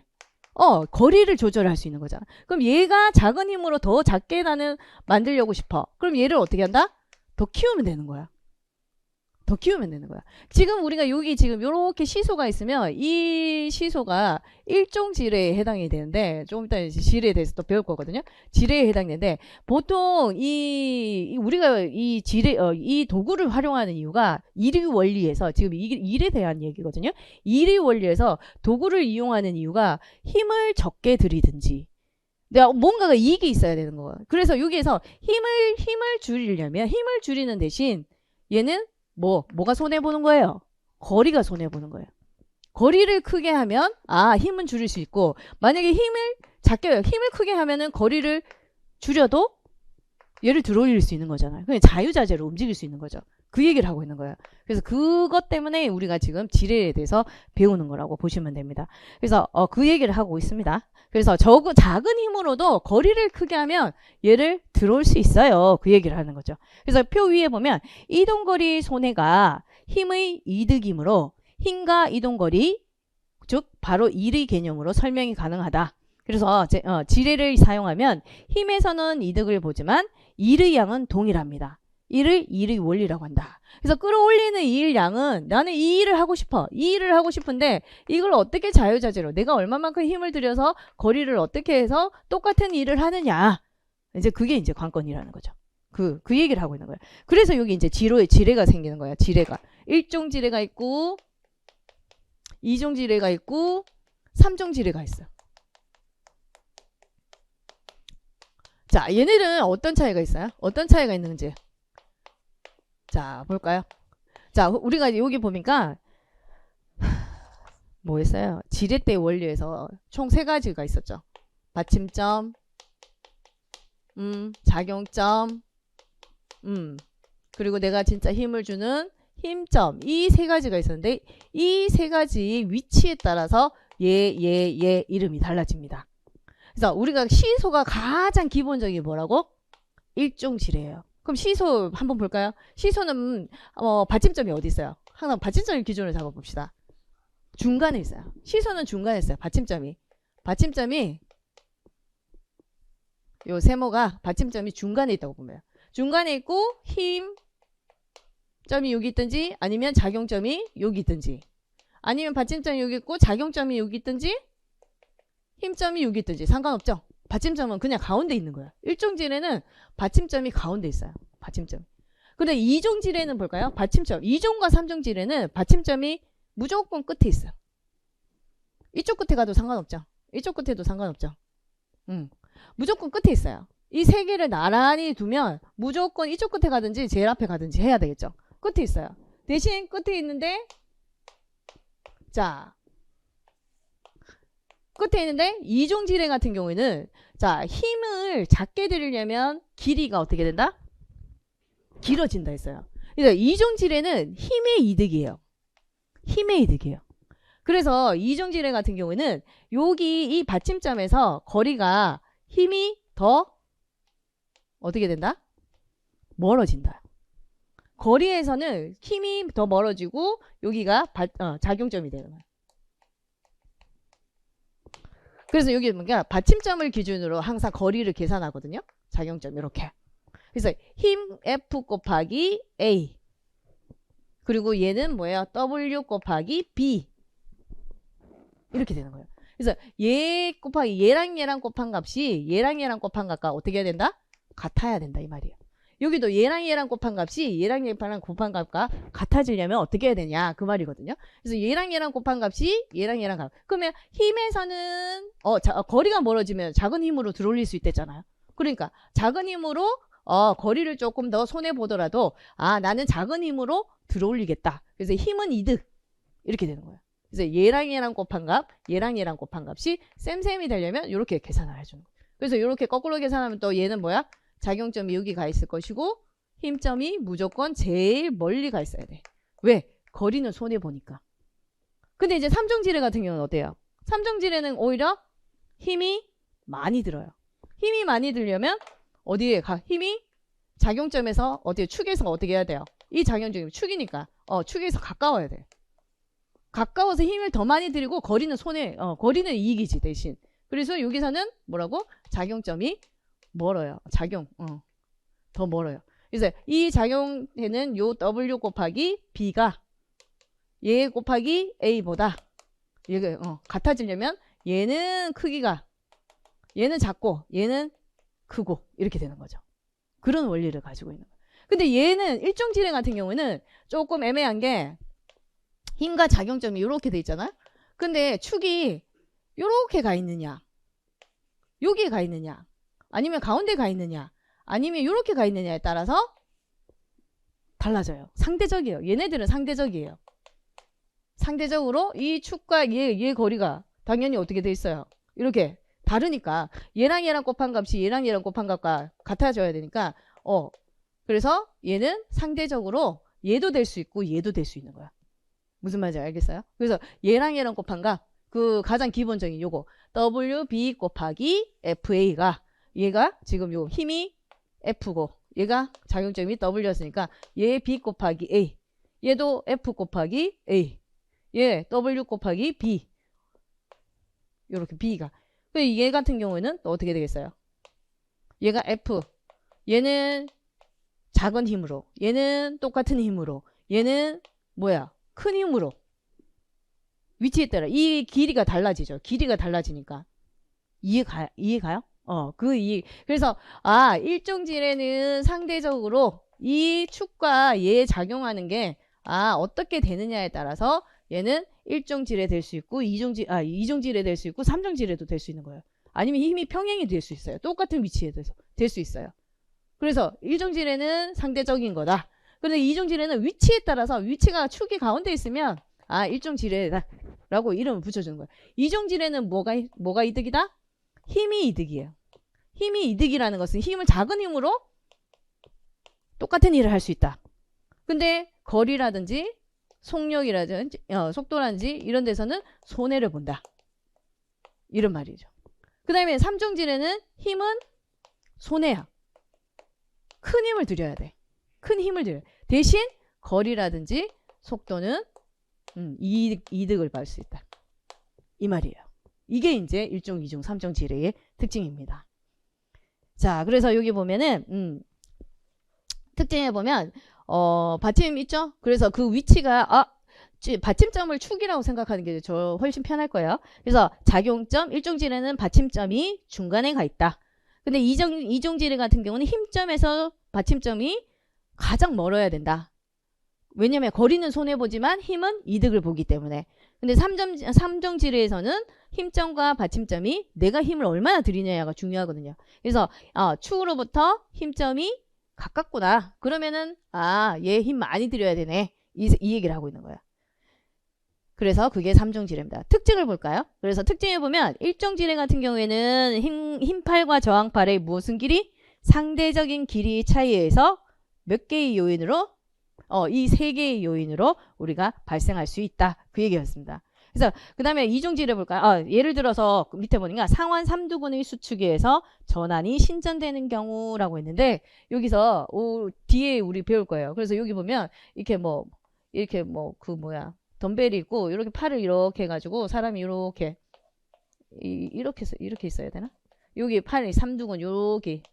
거리를 조절할 수 있는 거잖아. 그럼 얘가 작은 힘으로 더 작게 나는 만들려고 싶어. 그럼 얘를 어떻게 한다? 더 키우면 되는 거야. 지금 우리가 여기 지금 요렇게 시소가 있으면 이 시소가 일종 지뢰에 해당이 되는데 좀 이따 지뢰에 대해서 또 배울 거거든요. 지뢰에 해당되는데 보통 우리가 이 도구를 활용하는 이유가 일의 원리에서 지금 일에 대한 얘기거든요. 일의 원리에서 도구를 이용하는 이유가 힘을 적게 들이든지 내가 뭔가가 이익이 있어야 되는 거야. 그래서 여기에서 힘을 줄이는 대신 얘는 뭐가 손해보는 거예요? 거리가 손해보는 거예요. 거리를 크게 하면 힘은 줄일 수 있고 만약에 힘을 크게 하면은 거리를 줄여도 얘를 들어올릴 수 있는 거잖아요. 그냥 자유자재로 움직일 수 있는 거죠. 그 얘기를 하고 있는 거예요. 그래서 그것 때문에 우리가 지금 지뢰에 대해서 배우는 거라고 보시면 됩니다. 그래서 그 얘기를 하고 있습니다. 그래서 작은 힘으로도 거리를 크게 하면 얘를 들어올 수 있어요. 그 얘기를 하는 거죠. 그래서 표 위에 보면 이동거리 손해가 힘의 이득이므로 힘과 이동거리 즉 바로 일의 개념으로 설명이 가능하다. 그래서 지뢰를 사용하면 힘에서는 이득을 보지만 일의 양은 동일합니다. 일의 원리라고 한다. 그래서 끌어올리는 일 양은 나는 이 일을 하고 싶어. 이 일을 하고 싶은데 이걸 어떻게 자유자재로 내가 얼마만큼 힘을 들여서 거리를 어떻게 해서 똑같은 일을 하느냐. 이제 그게 이제 관건이라는 거죠. 그 얘기를 하고 있는 거예요. 그래서 여기 이제 지뢰가 생기는 거야. 지뢰가. 1종 지뢰가 있고 2종 지뢰가 있고 3종 지뢰가 있어. 자, 얘네들은 어떤 차이가 있어요? 어떤 차이가 있는지. 자, 볼까요? 자, 우리가 여기 보니까 뭐 했어요? 지렛대 원리에서 총 3가지가 있었죠. 받침점, 작용점, 그리고 내가 진짜 힘을 주는 힘점. 이 3가지가 있었는데 이 3가지 위치에 따라서 얘 이름이 달라집니다. 그래서 우리가 시소가 가장 기본적인 뭐라고? 일종 지뢰예요. 그럼 시소 한번 볼까요? 시소는 받침점이 어디 있어요? 항상 받침점을 기준으로 잡아봅시다. 중간에 있어요. 시소는 중간에 있어요. 받침점이 요 세모가 받침점이 중간에 있다고 보면 중간에 있고 힘점이 여기 있든지 아니면 작용점이 여기 있든지 아니면 받침점이 여기 있고 작용점이 여기 있든지 힘점이 여기 있든지 상관없죠. 받침점은 그냥 가운데 있는 거야. 일종질에는 받침점이 가운데 있어요. 받침점. 근데 이종질에는 볼까요? 받침점. 2종과 3종질에는 받침점이 무조건 끝에 있어요. 이쪽 끝에 가도 상관없죠. 이쪽 끝에도 상관없죠. 무조건 끝에 있어요. 이 세 개를 나란히 두면 무조건 이쪽 끝에 가든지 제일 앞에 가든지 해야 되겠죠. 끝에 있어요. 대신 끝에 있는데 자 끝에 있는데 이종질행 같은 경우에는 자 힘을 작게 들이려면 길이가 어떻게 된다? 길어진다 했어요. 그래서 이종질행은 힘의 이득이에요. 힘의 이득이에요. 그래서 이종질행 같은 경우에는 여기 이 받침점에서 거리가 힘이 더 어떻게 된다? 멀어진다. 거리에서는 힘이 더 멀어지고 여기가 작용점이 되는 거예요. 그래서 여기 뭔가 받침점을 기준으로 항상 거리를 계산하거든요. 작용점 이렇게. 그래서 힘 F 곱하기 A 그리고 얘는 뭐예요? W 곱하기 B 이렇게 되는 거예요. 그래서 얘 곱하기 얘랑 곱한 값이 얘랑 곱한 값과 어떻게 해야 된다? 같아야 된다 이 말이에요. 여기도 얘랑 곱한 값이 얘랑 곱한 값과 같아지려면 어떻게 해야 되냐 그 말이거든요. 그래서 얘랑 곱한 값이 얘랑 값. 그러면 힘에서는 거리가 멀어지면 작은 힘으로 들어올릴 수 있댔잖아요. 그러니까 작은 힘으로 거리를 조금 더 손해 보더라도 나는 작은 힘으로 들어올리겠다. 그래서 힘은 이득 이렇게 되는 거예요. 그래서 얘랑 곱한 값, 얘랑 곱한 값이 쌤쌤이 되려면 이렇게 계산을 해주는 거예요. 그래서 이렇게 거꾸로 계산하면 또 얘는 뭐야? 작용점이 여기 가 있을 것이고 힘점이 무조건 제일 멀리 가 있어야 돼. 왜? 거리는 손해 보니까. 근데 이제 삼종질해 같은 경우는 어때요? 삼종질해는 오히려 힘이 많이 들어요. 힘이 많이 들려면 어디에 가? 힘이 작용점에서 어디에 축에서 어떻게 해야 돼요? 이 작용점이 축이니까 축에서 가까워야 돼. 가까워서 힘을 더 많이 들이고 거리는 손해, 거리는 이익이지 대신. 그래서 여기서는 뭐라고? 작용점이 멀어요. 더 멀어요. 그래서 이 작용에는 요 W 곱하기 B가 얘 곱하기 A보다 얘가 같아지려면 얘는 크기가 얘는 작고 얘는 크고 이렇게 되는 거죠. 그런 원리를 가지고 있는 거예요. 근데 얘는 일종질행 같은 경우는 조금 애매한 게 힘과 작용점이 이렇게 돼 있잖아요. 근데 축이 이렇게 가 있느냐 여기에 가 있느냐 아니면 가운데 가 있느냐 아니면 이렇게 가 있느냐에 따라서 달라져요. 상대적이에요. 얘네들은 상대적이에요. 상대적으로 이 축과 얘 거리가 당연히 어떻게 돼 있어요. 이렇게 다르니까 얘랑 곱한 값이 얘랑 곱한 값과 같아져야 되니까 그래서 얘는 상대적으로 얘도 될 수 있고 얘도 될 수 있는 거야. 무슨 말인지 알겠어요? 그래서 얘랑 곱한 값 그 가장 기본적인 요거 WB 곱하기 FA가 얘가 지금 요 힘이 F고 얘가 작용점이 W였으니까 얘 B 곱하기 A 얘도 F 곱하기 A 얘 W 곱하기 B 요렇게 B가 얘 같은 경우에는 또 어떻게 되겠어요? 얘가 F 얘는 작은 힘으로 얘는 똑같은 힘으로 얘는 뭐야? 큰 힘으로 위치에 따라 이 길이가 달라지죠. 길이가 달라지니까 이해가요? 그래서 일종질에는 상대적으로 이 축과 얘 작용하는 게 어떻게 되느냐에 따라서 얘는 일종질에 될 수 있고 이종질에 될 수 있고 삼종질에도 될 수 있는 거예요. 아니면 힘이 평행이 될 수 있어요. 똑같은 위치에 될 수 있어요. 그래서 일종질에는 상대적인 거다. 그런데 이종질에는 위치에 따라서 위치가 축이 가운데 있으면 일종질에다 라고 이름을 붙여주는 거예요. 이종질에는 뭐가 이득이다? 힘이 이득이에요. 힘이 이득이라는 것은 힘을 작은 힘으로 똑같은 일을 할 수 있다. 근데 거리라든지 속력이라든지 속도라든지 이런 데서는 손해를 본다. 이런 말이죠. 그 다음에 삼종질에는 힘은 손해야. 큰 힘을 들여야 돼. 큰 힘을 들여. 대신 거리라든지 속도는 이득을 받을 수 있다. 이 말이에요. 이게 이제 1종, 2종, 3종 지뢰의 특징입니다. 자, 그래서 여기 보면은 특징에 보면 받침 있죠? 그래서 그 위치가 받침점을 축이라고 생각하는 게 저 훨씬 편할 거예요. 그래서 작용점, 1종 지뢰는 받침점이 중간에 가 있다. 근데 2종 지뢰 같은 경우는 힘점에서 받침점이 가장 멀어야 된다. 왜냐면 거리는 손해보지만 힘은 이득을 보기 때문에. 근데 3종 지뢰에서는 힘점과 받침점이 내가 힘을 얼마나 들이냐가 중요하거든요. 그래서 축으로부터 힘점이 가깝구나. 그러면은 얘 힘 많이 들여야 되네. 이 얘기를 하고 있는 거야. 그래서 그게 3종 지뢰입니다. 특징을 볼까요? 그래서 특징에 보면 1종 지뢰 같은 경우에는 힘팔과 저항팔의 무슨 길이? 상대적인 길이 차이에 의해서 몇 개의 요인으로 이 세 개의 요인으로 우리가 발생할 수 있다. 그 얘기였습니다. 그래서 그 다음에 2종 지뢰 볼까요? 예를 들어서 밑에 보니까 상완 3두근의 수축에 의해서 전환이 신전되는 경우라고 했는데 여기서 뒤에 우리 배울 거예요. 그래서 여기 보면 이렇게 덤벨이 있고 이렇게 팔을 이렇게 해가지고 사람이 이렇게 있어야 되나? 여기 팔이 3두근 요렇게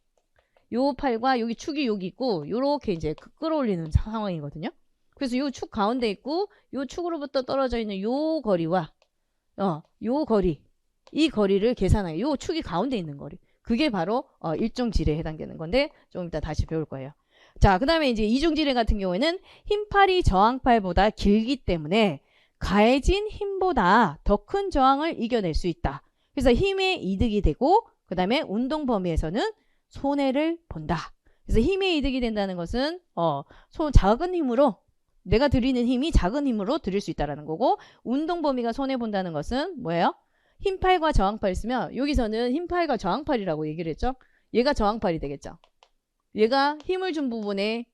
요 팔과 여기 축이 여기 있고 요렇게 이제 끌어올리는 상황이거든요. 그래서 요 축 가운데 있고 요 축으로부터 떨어져 있는 요 거리와 요 거리, 이 거리를 계산해요. 요 축이 가운데 있는 거리. 그게 바로 1종 지뢰에 해당되는 건데 좀 이따 다시 배울 거예요. 자, 그 다음에 이제 2종 지뢰 같은 경우에는 힘팔이 저항팔보다 길기 때문에 가해진 힘보다 더 큰 저항을 이겨낼 수 있다. 그래서 힘의 이득이 되고 그 다음에 운동 범위에서는 손해를 본다. 그래서 힘의 이득이 된다는 것은 작은 힘으로 내가 들이는 힘이 작은 힘으로 들일 수 있다는 거고 운동 범위가 손해 본다는 것은 뭐예요? 힘팔과 저항팔 있으면 여기서는 힘팔과 저항팔이라고 얘기를 했죠. 얘가 저항팔이 되겠죠. 얘가 힘을 준 부분에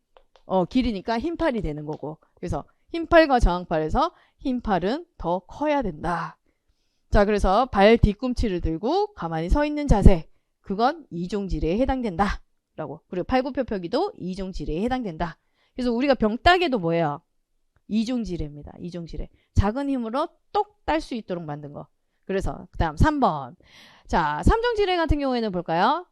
길이니까 힘팔이 되는 거고 그래서 힘팔과 저항팔에서 힘팔은 더 커야 된다. 자, 그래서 발 뒤꿈치를 들고 가만히 서 있는 자세 그건 2종 지뢰에 해당된다. 라고. 그리고 팔굽혀펴기도 2종 지뢰에 해당된다. 그래서 우리가 병따개도 뭐예요? 2종 지뢰입니다. 2종 지뢰. 작은 힘으로 똑 딸 수 있도록 만든 거. 그래서 그 다음 3번. 자, 3종 지뢰 같은 경우에는 볼까요?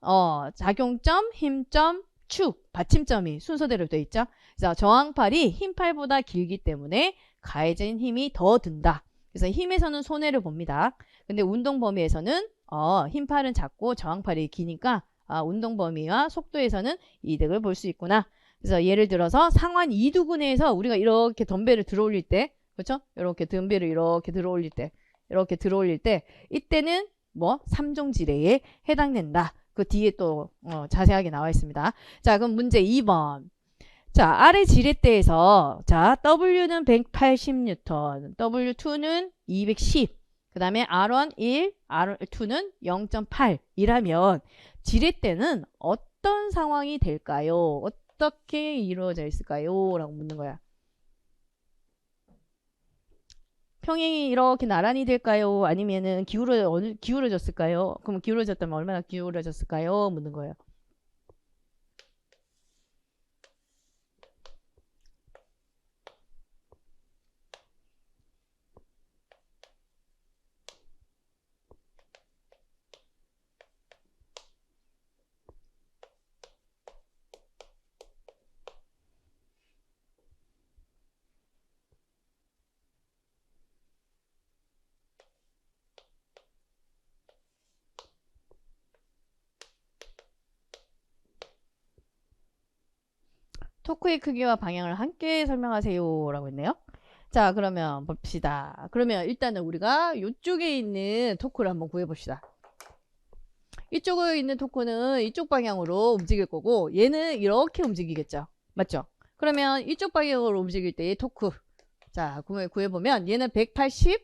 작용점, 힘점, 축, 받침점이 순서대로 되어 있죠. 그래서 저항팔이 힘팔보다 길기 때문에 가해진 힘이 더 든다. 그래서 힘에서는 손해를 봅니다. 근데 운동 범위에서는 힘팔은 작고 저항팔이 기니까 운동 범위와 속도에서는 이득을 볼 수 있구나. 그래서 예를 들어서 상완 2두근에서 우리가 이렇게 덤벨을 들어올릴 때 그렇죠? 이렇게 덤벨을 이렇게 들어올릴 때 이때는 3종 지뢰에 해당된다. 그 뒤에 또 자세하게 나와 있습니다. 자, 그럼 문제 2번. 자, 아래 지렛대에서 자, W는 180N, W2는 210, 그 다음에 R1 1, R2는 0.8 이라면 지렛대는 어떤 상황이 될까요? 어떻게 이루어져 있을까요? 라고 묻는 거야. 평행이 이렇게 나란히 될까요? 아니면은 기울어졌을까요? 그럼 기울어졌다면 얼마나 기울어졌을까요? 묻는 거예요. 토크의 크기와 방향을 함께 설명하세요 라고 했네요. 자, 그러면 봅시다. 그러면 일단은 우리가 이쪽에 있는 토크를 한번 구해봅시다. 이쪽에 있는 토크는 이쪽 방향으로 움직일 거고 얘는 이렇게 움직이겠죠. 맞죠? 그러면 이쪽 방향으로 움직일 때의 토크 자, 구해보면 얘는 180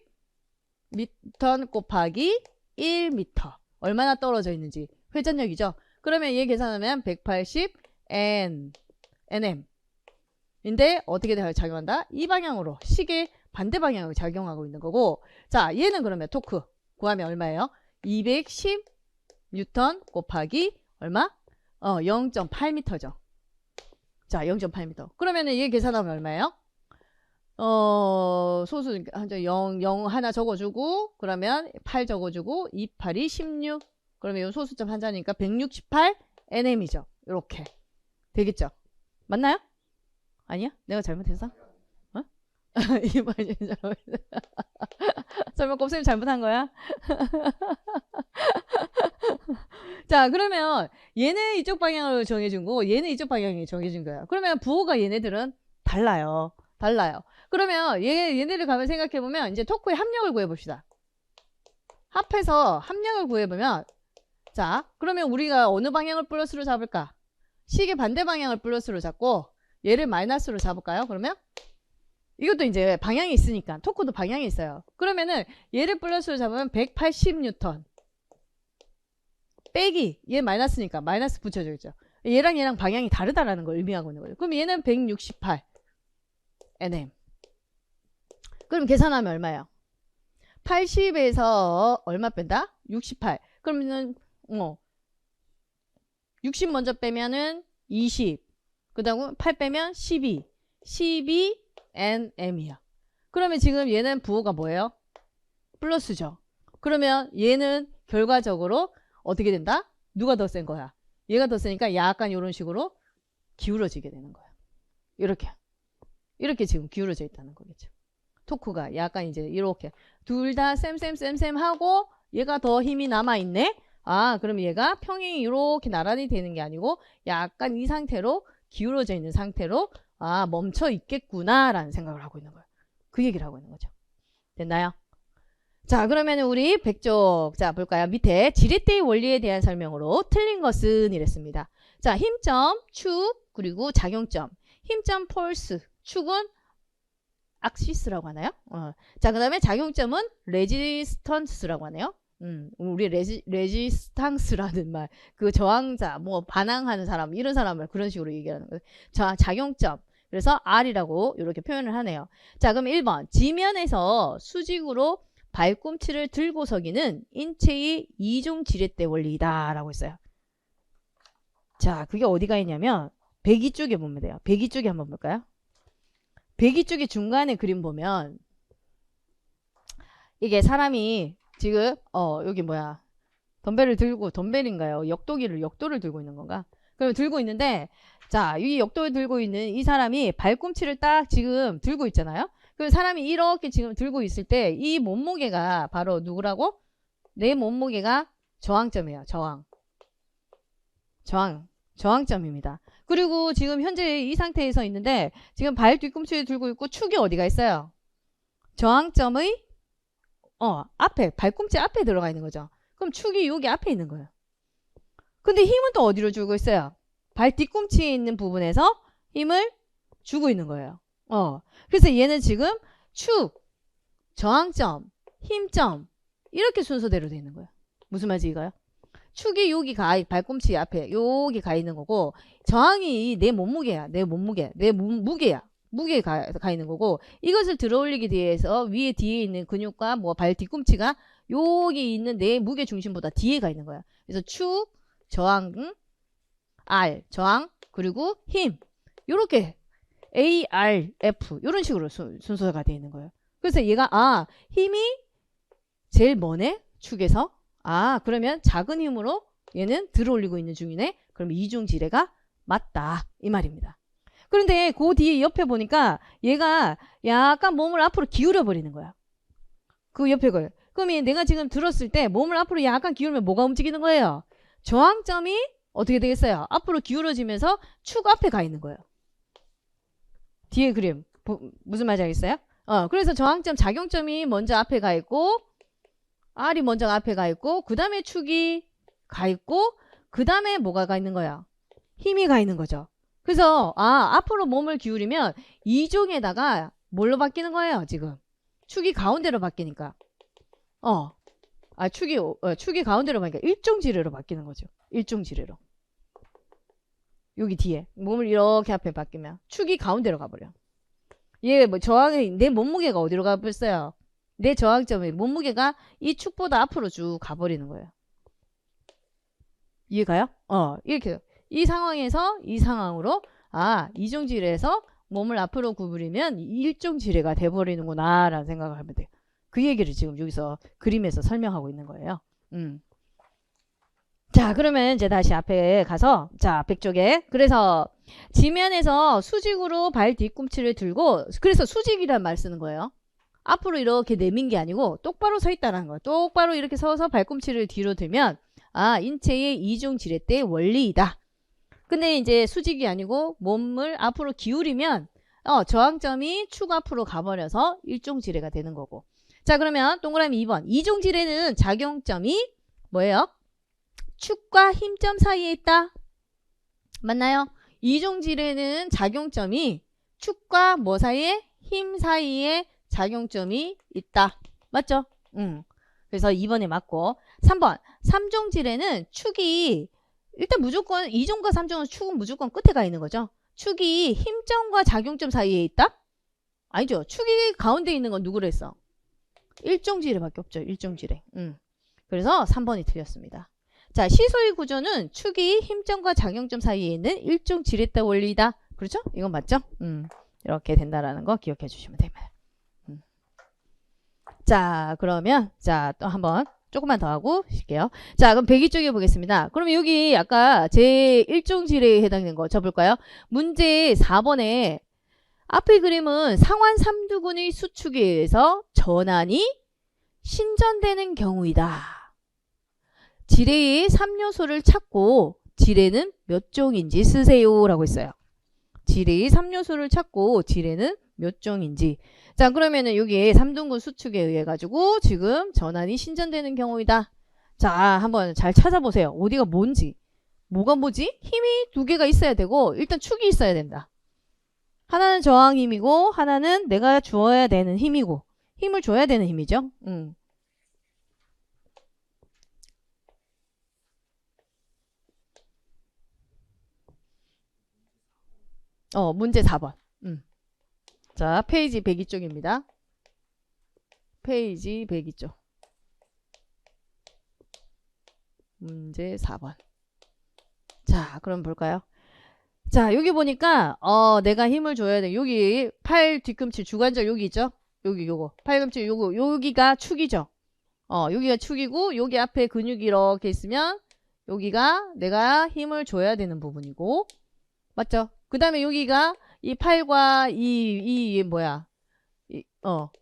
미터 곱하기 1m 얼마나 떨어져 있는지 회전력이죠. 그러면 얘 계산하면 180 nm 인데 어떻게 작용한다? 이 방향으로 시계 반대 방향으로 작용하고 있는 거고 자 얘는 그러면 토크 구하면 얼마예요? 210 뉴턴 곱하기 얼마? 0.8m죠. 자, 0.8m. 그러면은 얘 계산하면 얼마예요? 소수 0 하나 적어주고, 그러면 8 적어주고, 2, 8이 16. 그러면 이 소수점 한자니까 168 nm이죠. 이렇게 되겠죠. 맞나요? 아니야? 내가 잘못했어? 어? 이번 설마 곱셈 잘못한 거야? 자, 그러면 얘는 이쪽 방향으로 정해준 거고 얘는 이쪽 방향이 정해준 거야. 그러면 부호가 얘네들은 달라요. 달라요. 그러면 얘네들 가면 생각해보면 이제 토크의 합력을 구해봅시다. 합해서 합력을 구해보면, 자, 그러면 우리가 어느 방향을 플러스로 잡을까? 식의 반대 방향을 플러스로 잡고 얘를 마이너스로 잡을까요? 그러면 이것도 이제 방향이 있으니까, 토크도 방향이 있어요. 그러면은 얘를 플러스로 잡으면 180N 빼기 얘 마이너스니까 마이너스 붙여져 있죠. 얘랑 얘랑 방향이 다르다라는 걸 의미하고 있는 거죠. 그럼 얘는 168 nm. 그럼 계산하면 얼마예요? 80에서 얼마 뺀다? 68. 그러면은 60 먼저 빼면은 20. 그 다음 8 빼면 12. 12 nm이야. 그러면 지금 얘는 부호가 뭐예요? 플러스죠. 그러면 얘는 결과적으로 어떻게 된다? 누가 더 센 거야? 얘가 더 세니까 약간 이런 식으로 기울어지게 되는 거야. 이렇게 지금 기울어져 있다는 거겠죠. 토크가 약간 이제 이렇게 둘 다 쌤 하고 얘가 더 힘이 남아있네. 아, 그럼 얘가 평행이 이렇게 나란히 되는 게 아니고 약간 이 상태로 기울어져 있는 상태로 멈춰 있겠구나 라는 생각을 하고 있는 거예요. 그 얘기를 하고 있는 거죠. 됐나요? 자, 그러면 우리 백쪽 자 볼까요? 밑에 지렛대의 원리에 대한 설명으로 틀린 것은 이랬습니다. 자, 힘점, 축, 그리고 작용점. 힘점 폴스, 축은 악시스라고 하나요? 자, 그 다음에 작용점은 레지스턴스라고 하네요. 우리 레지스탕스라는 말, 그 저항자, 뭐 반항하는 사람, 이런 사람을 그런 식으로 얘기하는 거예요. 자, 작용점. 그래서 R이라고 이렇게 표현을 하네요. 자, 그럼 1번. 지면에서 수직으로 발꿈치를 들고 서기는 인체의 이중 지렛대 원리이다 라고 했어요. 자, 그게 어디가 있냐면 배기 쪽에 보면 돼요. 배기 쪽에 한번 볼까요? 배기 쪽에 중간에 그림 보면 이게 사람이 지금 여기 뭐야, 덤벨을 들고, 덤벨인가요? 역도를 들고 있는 건가? 그럼 들고 있는데, 자, 이 역도를 들고 있는 이 사람이 발꿈치를 딱 지금 들고 있잖아요. 그 사람이 이렇게 지금 들고 있을 때 이 몸무게가 바로 누구라고? 내 몸무게가 저항점이에요. 저항점입니다. 그리고 지금 현재 이 상태에서 있는데 지금 발 뒤꿈치를 들고 있고 축이 어디가 있어요? 저항점의 앞에, 발꿈치 앞에 들어가 있는 거죠. 그럼 축이 여기 앞에 있는 거예요. 근데 힘은 또 어디로 주고 있어요? 발 뒤꿈치에 있는 부분에서 힘을 주고 있는 거예요. 그래서 얘는 지금 축, 저항점, 힘점 이렇게 순서대로 되어 있는 거예요. 무슨 말인지 이거요? 축이 여기 발꿈치 앞에 여기 가 있는 거고, 저항이 내 몸무게야. 무게가 가 있는 거고, 이것을 들어올리기 위해서 뒤에 있는 근육과 뭐 발 뒤꿈치가 여기 있는 내 무게 중심보다 뒤에 가 있는 거야. 그래서 축, 저항, R, 저항, 그리고 힘. 요렇게 A, R, F 이런 식으로 순서가 되어 있는 거예요. 그래서 얘가 힘이 제일 머네? 축에서. 그러면 작은 힘으로 얘는 들어올리고 있는 중이네. 그럼 이중 지뢰가 맞다 이 말입니다. 그런데 그 뒤에 옆에 보니까 얘가 약간 몸을 앞으로 기울여 버리는 거야. 그 옆에 걸. 그러면 내가 지금 들었을 때 몸을 앞으로 약간 기울면 뭐가 움직이는 거예요? 저항점이 어떻게 되겠어요? 앞으로 기울어지면서 축 앞에 가 있는 거예요. 뒤에 그림 무슨 말인지 알겠어요? 그래서 저항점, 작용점이 먼저 앞에 가 있고, R이 먼저 앞에 가 있고, 그 다음에 축이 가 있고, 그 다음에 뭐가 가 있는 거야? 힘이 가 있는 거죠. 그래서 앞으로 몸을 기울이면 이중에다가 뭘로 바뀌는 거예요? 지금 축이 가운데로 바뀌니까 축이 가운데로 바뀌니까 일중지뢰로 바뀌는 거죠. 일중지뢰로. 여기 뒤에 몸을 이렇게 앞에 바뀌면 축이 가운데로 가버려. 얘 뭐 저항이, 내 몸무게가 어디로 가버렸어요? 내 저항점이 몸무게가 이 축보다 앞으로 쭉 가버리는 거예요. 이해가요? 이렇게 이 상황에서 이 상황으로 아, 이중지뢰에서 몸을 앞으로 구부리면 일중지뢰가 돼버리는구나 라는 생각을 하면 돼요. 그 얘기를 지금 여기서 그림에서 설명하고 있는 거예요. 자, 그러면 이제 다시 앞에 가서, 자, 100쪽에. 그래서 지면에서 수직으로 발 뒤꿈치를 들고, 그래서 수직이란 말 쓰는 거예요. 앞으로 이렇게 내민 게 아니고 똑바로 서 있다는 거예요. 똑바로 이렇게 서서 발꿈치를 뒤로 들면, 아, 인체의 이중지렛대의 원리이다. 근데 이제 수직이 아니고 몸을 앞으로 기울이면, 저항점이 축 앞으로 가버려서 일중지뢰가 되는 거고. 자, 그러면 동그라미 2번. 이중지뢰는 작용점이 뭐예요? 축과 힘점 사이에 있다. 맞나요? 이중지뢰는 작용점이 축과 뭐 사이에? 힘 사이에 작용점이 있다. 맞죠? 그래서 2번에 맞고. 3번. 삼중지뢰는 축이 일단 무조건 2중과 3중은 축은 무조건 끝에 가 있는 거죠. 축이 힘점과 작용점 사이에 있다? 아니죠. 축이 가운데 있는 건 누구로 했어? 일중지뢰밖에 없죠. 일중지뢰. 그래서 3번이 틀렸습니다. 자, 시소의 구조는 축이 힘점과 작용점 사이에 있는 일중지렛대 원리이다. 그렇죠? 이건 맞죠? 이렇게 된다라는 거 기억해 주시면 됩니다. 자, 그러면 자, 또 한번 조금만 더 하고 쉴게요. 자, 그럼 102쪽에 보겠습니다. 그러면 여기 아까 제 1중지뢰에 해당되는 거 쳐볼까요? 문제 4번에 앞의 그림은 상완 삼두근의 수축에 의해서 전환이 신전되는 경우이다. 지뢰의 3요소를 찾고 지뢰는 몇 종인지 쓰세요 라고 했어요. 지뢰의 3요소를 찾고 지뢰는 몇 종인지. 자, 그러면은 여기에 삼두근 수축에 의해 가지고 지금 전환이 신전되는 경우이다. 자, 한번 잘 찾아보세요. 어디가 뭔지. 뭐가 뭐지? 힘이 두 개가 있어야 되고 일단 축이 있어야 된다. 하나는 저항 힘이고 하나는 내가 주어야 되는 힘이고 힘을 줘야 되는 힘이죠. 문제 4번. 자, 페이지 102쪽입니다. 페이지 102쪽. 문제 4번. 자, 그럼 볼까요? 자, 여기 보니까 내가 힘을 줘야 돼. 여기 팔 뒤꿈치 주관절 여기 있죠? 여기 요거. 팔꿈치 요거 여기가 축이죠. 여기가 축이고 여기 앞에 근육이 이렇게 있으면 여기가 내가 힘을 줘야 되는 부분이고. 맞죠? 그 다음에 여기가 이 팔과 이 뭐야?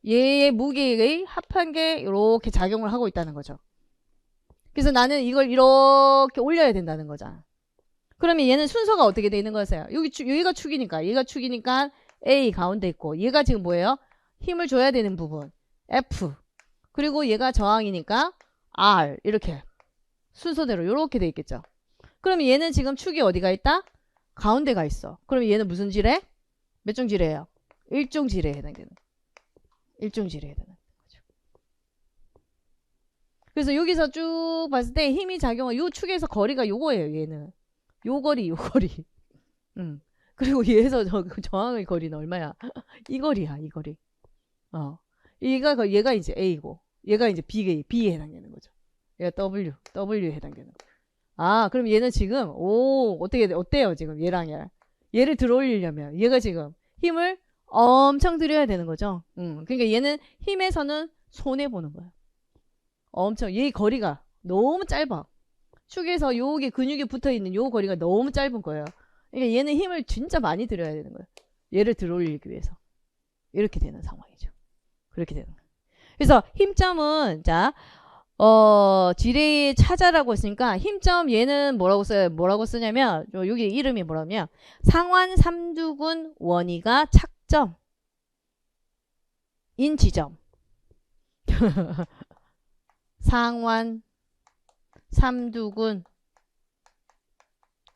얘의 무게의 합한 게 이렇게 작용을 하고 있다는 거죠. 그래서 나는 이걸 이렇게 올려야 된다는 거잖아. 그러면 얘는 순서가 어떻게 돼 있는 거세요? 여기가 축이니까, 얘가 축이니까 A 가운데 있고, 얘가 지금 뭐예요? 힘을 줘야 되는 부분 F. 그리고 얘가 저항이니까 R 이렇게 순서대로 이렇게 돼 있겠죠. 그러면 얘는 지금 축이 어디가 있다? 가운데가 있어. 그러면 얘는 무슨 지뢰? 몇 종 지뢰예요? 일종 지뢰에 해당되는. 일종 지뢰에 해당되는 거죠. 그래서 여기서 쭉 봤을 때 힘이 작용한 요 축에서 거리가 요거예요. 얘는 요 거리, 요 거리. 그리고 얘에서 저항의 거리는 얼마야? 이 거리야, 이 거리. 얘가 이제 A고, 얘가 이제 B에 해당되는 거죠. 얘가 W에 해당되는 거. 아, 그럼 얘는 지금, 어때요, 지금 얘랑. 얘를 들어 올리려면, 얘가 지금 힘을 엄청 들여야 되는 거죠. 그러니까 얘는 힘에서는 손해보는 거야. 엄청, 얘 거리가 너무 짧아. 축에서 요게 근육이 붙어 있는 요 거리가 너무 짧은 거예요. 그러니까 얘는 힘을 진짜 많이 들여야 되는 거예요. 얘를 들어 올리기 위해서. 이렇게 되는 상황이죠. 그렇게 되는 거예요. 그래서 힘점은, 자, 지뢰 찾아라고 했으니까 힘점 얘는 뭐라고 써요? 뭐라고 쓰냐면 여기 이름이 뭐라면 상완 삼두근 원위가 착점인 지점. 상완 삼두근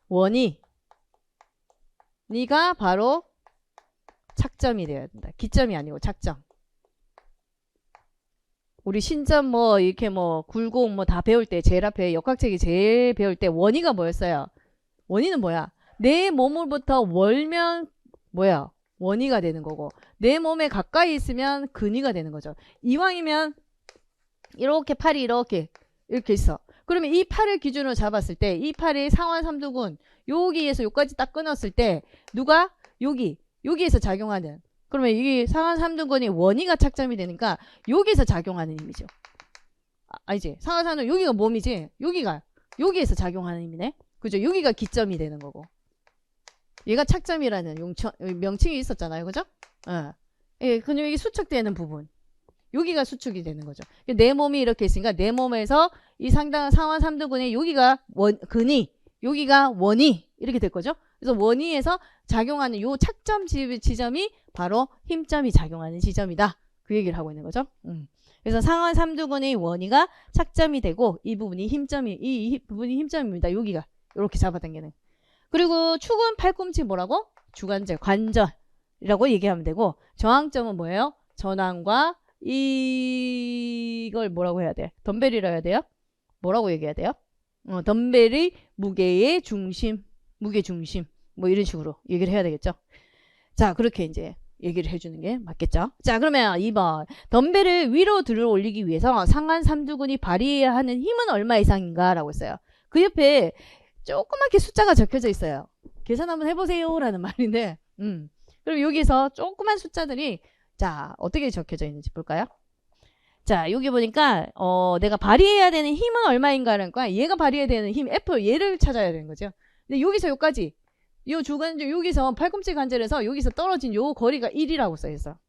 원위가 바로 착점이 되어야 된다. 기점이 아니고 착점. 우리 신점 뭐 이렇게 뭐 굴곡 뭐 다 배울 때 제일 앞에 역학책이 제일 배울 때 원위가 뭐였어요? 원위는 뭐야? 내 몸으로부터 월면 뭐야? 원위가 되는 거고 내 몸에 가까이 있으면 근위가 되는 거죠. 이왕이면 이렇게 팔이 이렇게 있어. 그러면 이 팔을 기준으로 잡았을 때 이 팔이 상완 삼두근 여기에서 여기까지 딱 끊었을 때 누가 여기에서 작용하는, 그러면 이 상완 삼두근이 원위가 착점이 되니까 여기서 작용하는 힘이죠. 아니지, 상완 삼두근 여기가 몸이지, 여기에서 작용하는 힘이네. 그죠? 여기가 기점이 되는 거고, 얘가 착점이라는 명칭이 있었잖아요. 그죠? 예, 근육이 수축되는 부분, 여기가 수축이 되는 거죠. 내 몸이 이렇게 있으니까 내 몸에서 이 상당 상완 삼두근의 여기가 근이, 여기가 원위 이렇게 될 거죠. 그래서 원위에서 작용하는 요 착점 지점이 바로 힘점이 작용하는 지점이다. 그 얘기를 하고 있는 거죠. 그래서 상완 삼두근의 원위가 착점이 되고 이 부분이 힘점이, 이 부분이 힘점입니다. 여기가 이렇게 잡아당기는. 그리고 축은 팔꿈치 뭐라고? 주관절, 관절이라고 얘기하면 되고, 저항점은 뭐예요? 전완과 이걸 뭐라고 해야 돼? 덤벨이라 해야 돼요? 뭐라고 얘기해야 돼요? 덤벨의 무게의 중심, 무게 중심, 뭐 이런 식으로 얘기를 해야 되겠죠. 자, 그렇게 이제 얘기를 해주는 게 맞겠죠. 자, 그러면 2번 덤벨을 위로 들어 올리기 위해서 상완 삼두근이 발휘해야 하는 힘은 얼마 이상인가 라고 했어요. 그 옆에 조그맣게 숫자가 적혀져 있어요. 계산 한번 해보세요 라는 말인데, 그럼 여기서 조그만 숫자들이, 자, 어떻게 적혀져 있는지 볼까요? 자, 여기 보니까 내가 발휘해야 되는 힘은 얼마인가라는 거야. 얘가 발휘해야 되는 힘 F, 얘를 찾아야 되는 거죠. 근데 여기서 여기까지, 요 주관절, 여기서 팔꿈치 관절에서 여기서 떨어진 요 거리가 1이라고 써있어.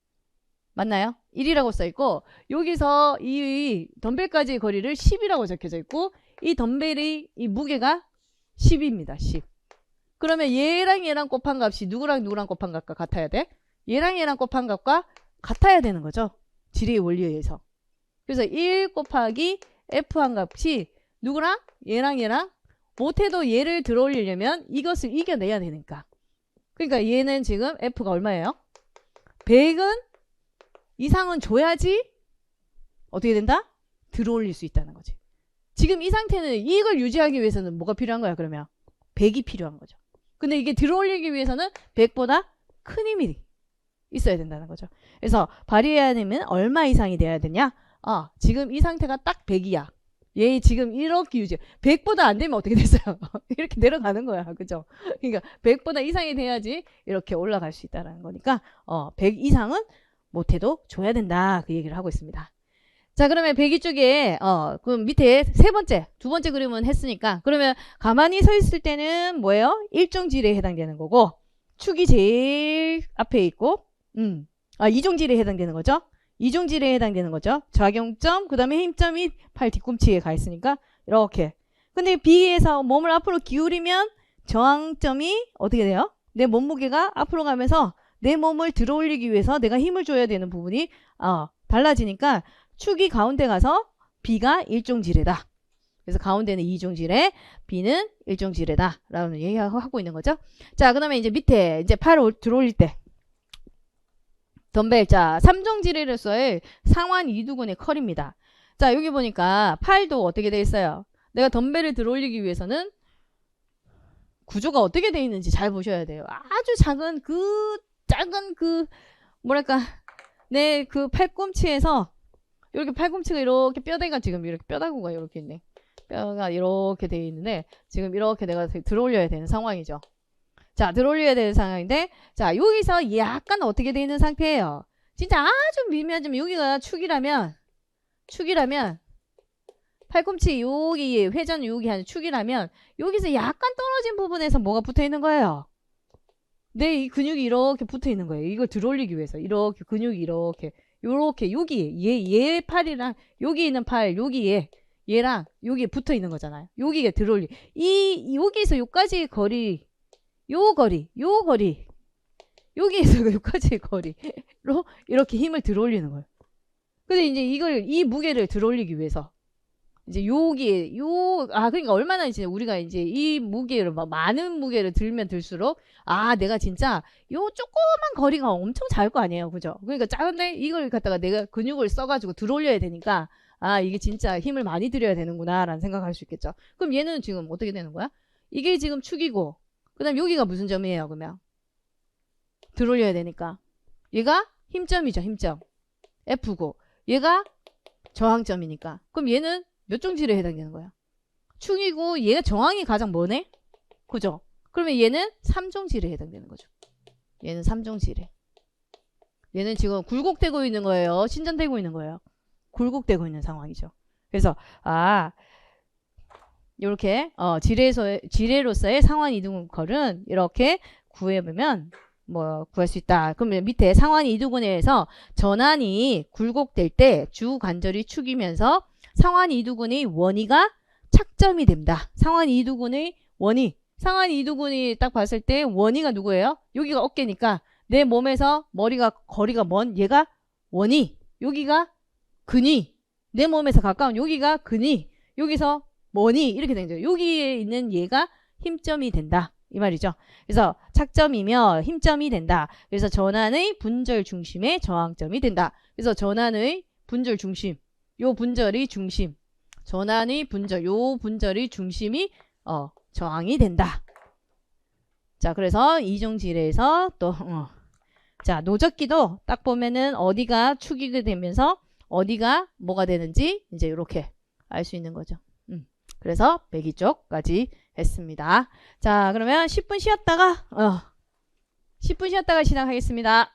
맞나요? 1이라고 써있고, 여기서 이 덤벨까지의 거리를 10이라고 적혀져 있고, 이 덤벨의 이 무게가 10입니다. 10. 그러면 얘랑 곱한 값이 누구랑 곱한 값과 같아야 돼? 얘랑 곱한 값과 같아야 되는 거죠. 지리의 원리에 의해서. 그래서 1 곱하기 F한 값이 누구랑? 얘랑 못해도 얘를 들어올리려면 이것을 이겨내야 되니까. 그러니까 얘는 지금 F가 얼마예요? 100은 이상은 줘야지 어떻게 된다? 들어올릴 수 있다는 거지. 지금 이 상태는 이걸 유지하기 위해서는 뭐가 필요한 거야? 그러면 100이 필요한 거죠. 근데 이게 들어올리기 위해서는 100보다 큰 힘이 있어야 된다는 거죠. 그래서 발휘해야 되면 얼마 이상이 돼야 되냐? 지금 이 상태가 딱 100이야. 얘 지금 이렇게 유지. 100보다 안 되면 어떻게 됐어요? 이렇게 내려가는 거야. 그죠? 그러니까 100보다 이상이 돼야지 이렇게 올라갈 수 있다는 거니까 100 이상은 못해도 줘야 된다. 그 얘기를 하고 있습니다. 자, 그러면 102 쪽에 그 밑에 두 번째 그림은 했으니까, 그러면 가만히 서 있을 때는 뭐예요? 일종질에 해당되는 거고, 축이 제일 앞에 있고, 이종질에 해당되는 거죠. 이종질에 해당되는 거죠. 작용점, 그 다음에 힘점이 팔 뒤꿈치에 가 있으니까 이렇게. 근데 B에서 몸을 앞으로 기울이면 저항점이 어떻게 돼요? 내 몸무게가 앞으로 가면서 내 몸을 들어올리기 위해서 내가 힘을 줘야 되는 부분이 달라지니까 축이 가운데 가서 B가 일종지뢰다. 그래서 가운데는 이종지뢰, B는 일종지뢰다 라는 얘기하고 있는 거죠. 자, 그 다음에 이제 밑에 이제 팔을 들어올릴 때 덤벨, 자, 3종지뢰로서의 상완 이두근의 컬입니다. 자, 여기 보니까 팔도 어떻게 돼 있어요? 내가 덤벨을 들어올리기 위해서는 구조가 어떻게 돼 있는지 잘 보셔야 돼요. 아주 작은 뭐랄까, 내 그 팔꿈치에서 이렇게 팔꿈치가 이렇게 뼈대가 지금 이렇게 뼈다구가 이렇게 있네. 뼈가 이렇게 돼 있는데 지금 이렇게 내가 들어올려야 되는 상황이죠. 자, 들어올려야 되는 상황인데, 자, 여기서 약간 어떻게 돼 있는 상태예요. 진짜 아주 미묘하지만 여기가 축이라면 팔꿈치 여기 회전 여기 하는 축이라면 여기서 약간 떨어진 부분에서 뭐가 붙어 있는 거예요? 네, 이 근육이 이렇게 붙어 있는 거예요. 이걸 들어올리기 위해서 이렇게 근육이 이렇게 요렇게 여기 얘 팔이랑 여기 있는 팔 얘랑 여기에 붙어 있는 거잖아요. 여기에 들어올리 여기에서 여기까지 거리 여기에서 여기까지의 거리로 이렇게 힘을 들어올리는 거예요. 근데 이제 이 무게를 들어올리기 위해서 이제 그러니까 얼마나 이제 우리가 이제 이 무게를 많은 무게를 들면 들수록 내가 진짜 요 조그만 거리가 엄청 작을 거 아니에요. 그죠? 그러니까 작은데 이걸 갖다가 내가 근육을 써가지고 들어올려야 되니까 이게 진짜 힘을 많이 들여야 되는구나 라는 생각할 수 있겠죠. 그럼 얘는 지금 어떻게 되는 거야? 이게 지금 축이고 그 다음 여기가 무슨 점이에요? 그러면 들어올려야 되니까 얘가 힘점이죠. 힘점 F고 얘가 저항점이니까 그럼 얘는 몇 종질에 해당되는 거야? 축이고 얘가 정항이 가장 머네? 그죠? 그러면 얘는 3종 질에 해당되는 거죠. 얘는 3종 질에. 얘는 지금 굴곡되고 있는 거예요. 신전되고 있는 거예요. 굴곡되고 있는 상황이죠. 그래서 이렇게 지뢰로서의 상환 이두근컬은 이렇게 구해보면 구할 수 있다. 그러면 밑에 상환 이두근에서 전환이 굴곡될 때 주관절이 축이면서 상환 이두근의 원위가 착점이 됩니다. 상환 이두근의 원위. 상환 이두근이 딱 봤을 때 원위가 누구예요? 여기가 어깨니까 내 몸에서 거리가 먼 얘가 원위. 여기가 근위. 내 몸에서 가까운 여기가 근위. 여기서 원위 이렇게 된 거죠. 여기에 있는 얘가 힘점이 된다. 이 말이죠. 그래서 착점이며 힘점이 된다. 그래서 전환의 분절 중심의 저항점이 된다. 그래서 전환의 분절 중심. 요 분절이 중심. 전환의 분절. 요 분절의 중심이 저항이 된다. 자, 그래서 이종질에서 또 자, 노적기도 딱 보면은 어디가 축이게 되면서 어디가 뭐가 되는지 이제 이렇게 알 수 있는 거죠. 그래서 배기 쪽까지 했습니다. 자, 그러면 10분 쉬었다가 10분 쉬었다가 시작하겠습니다.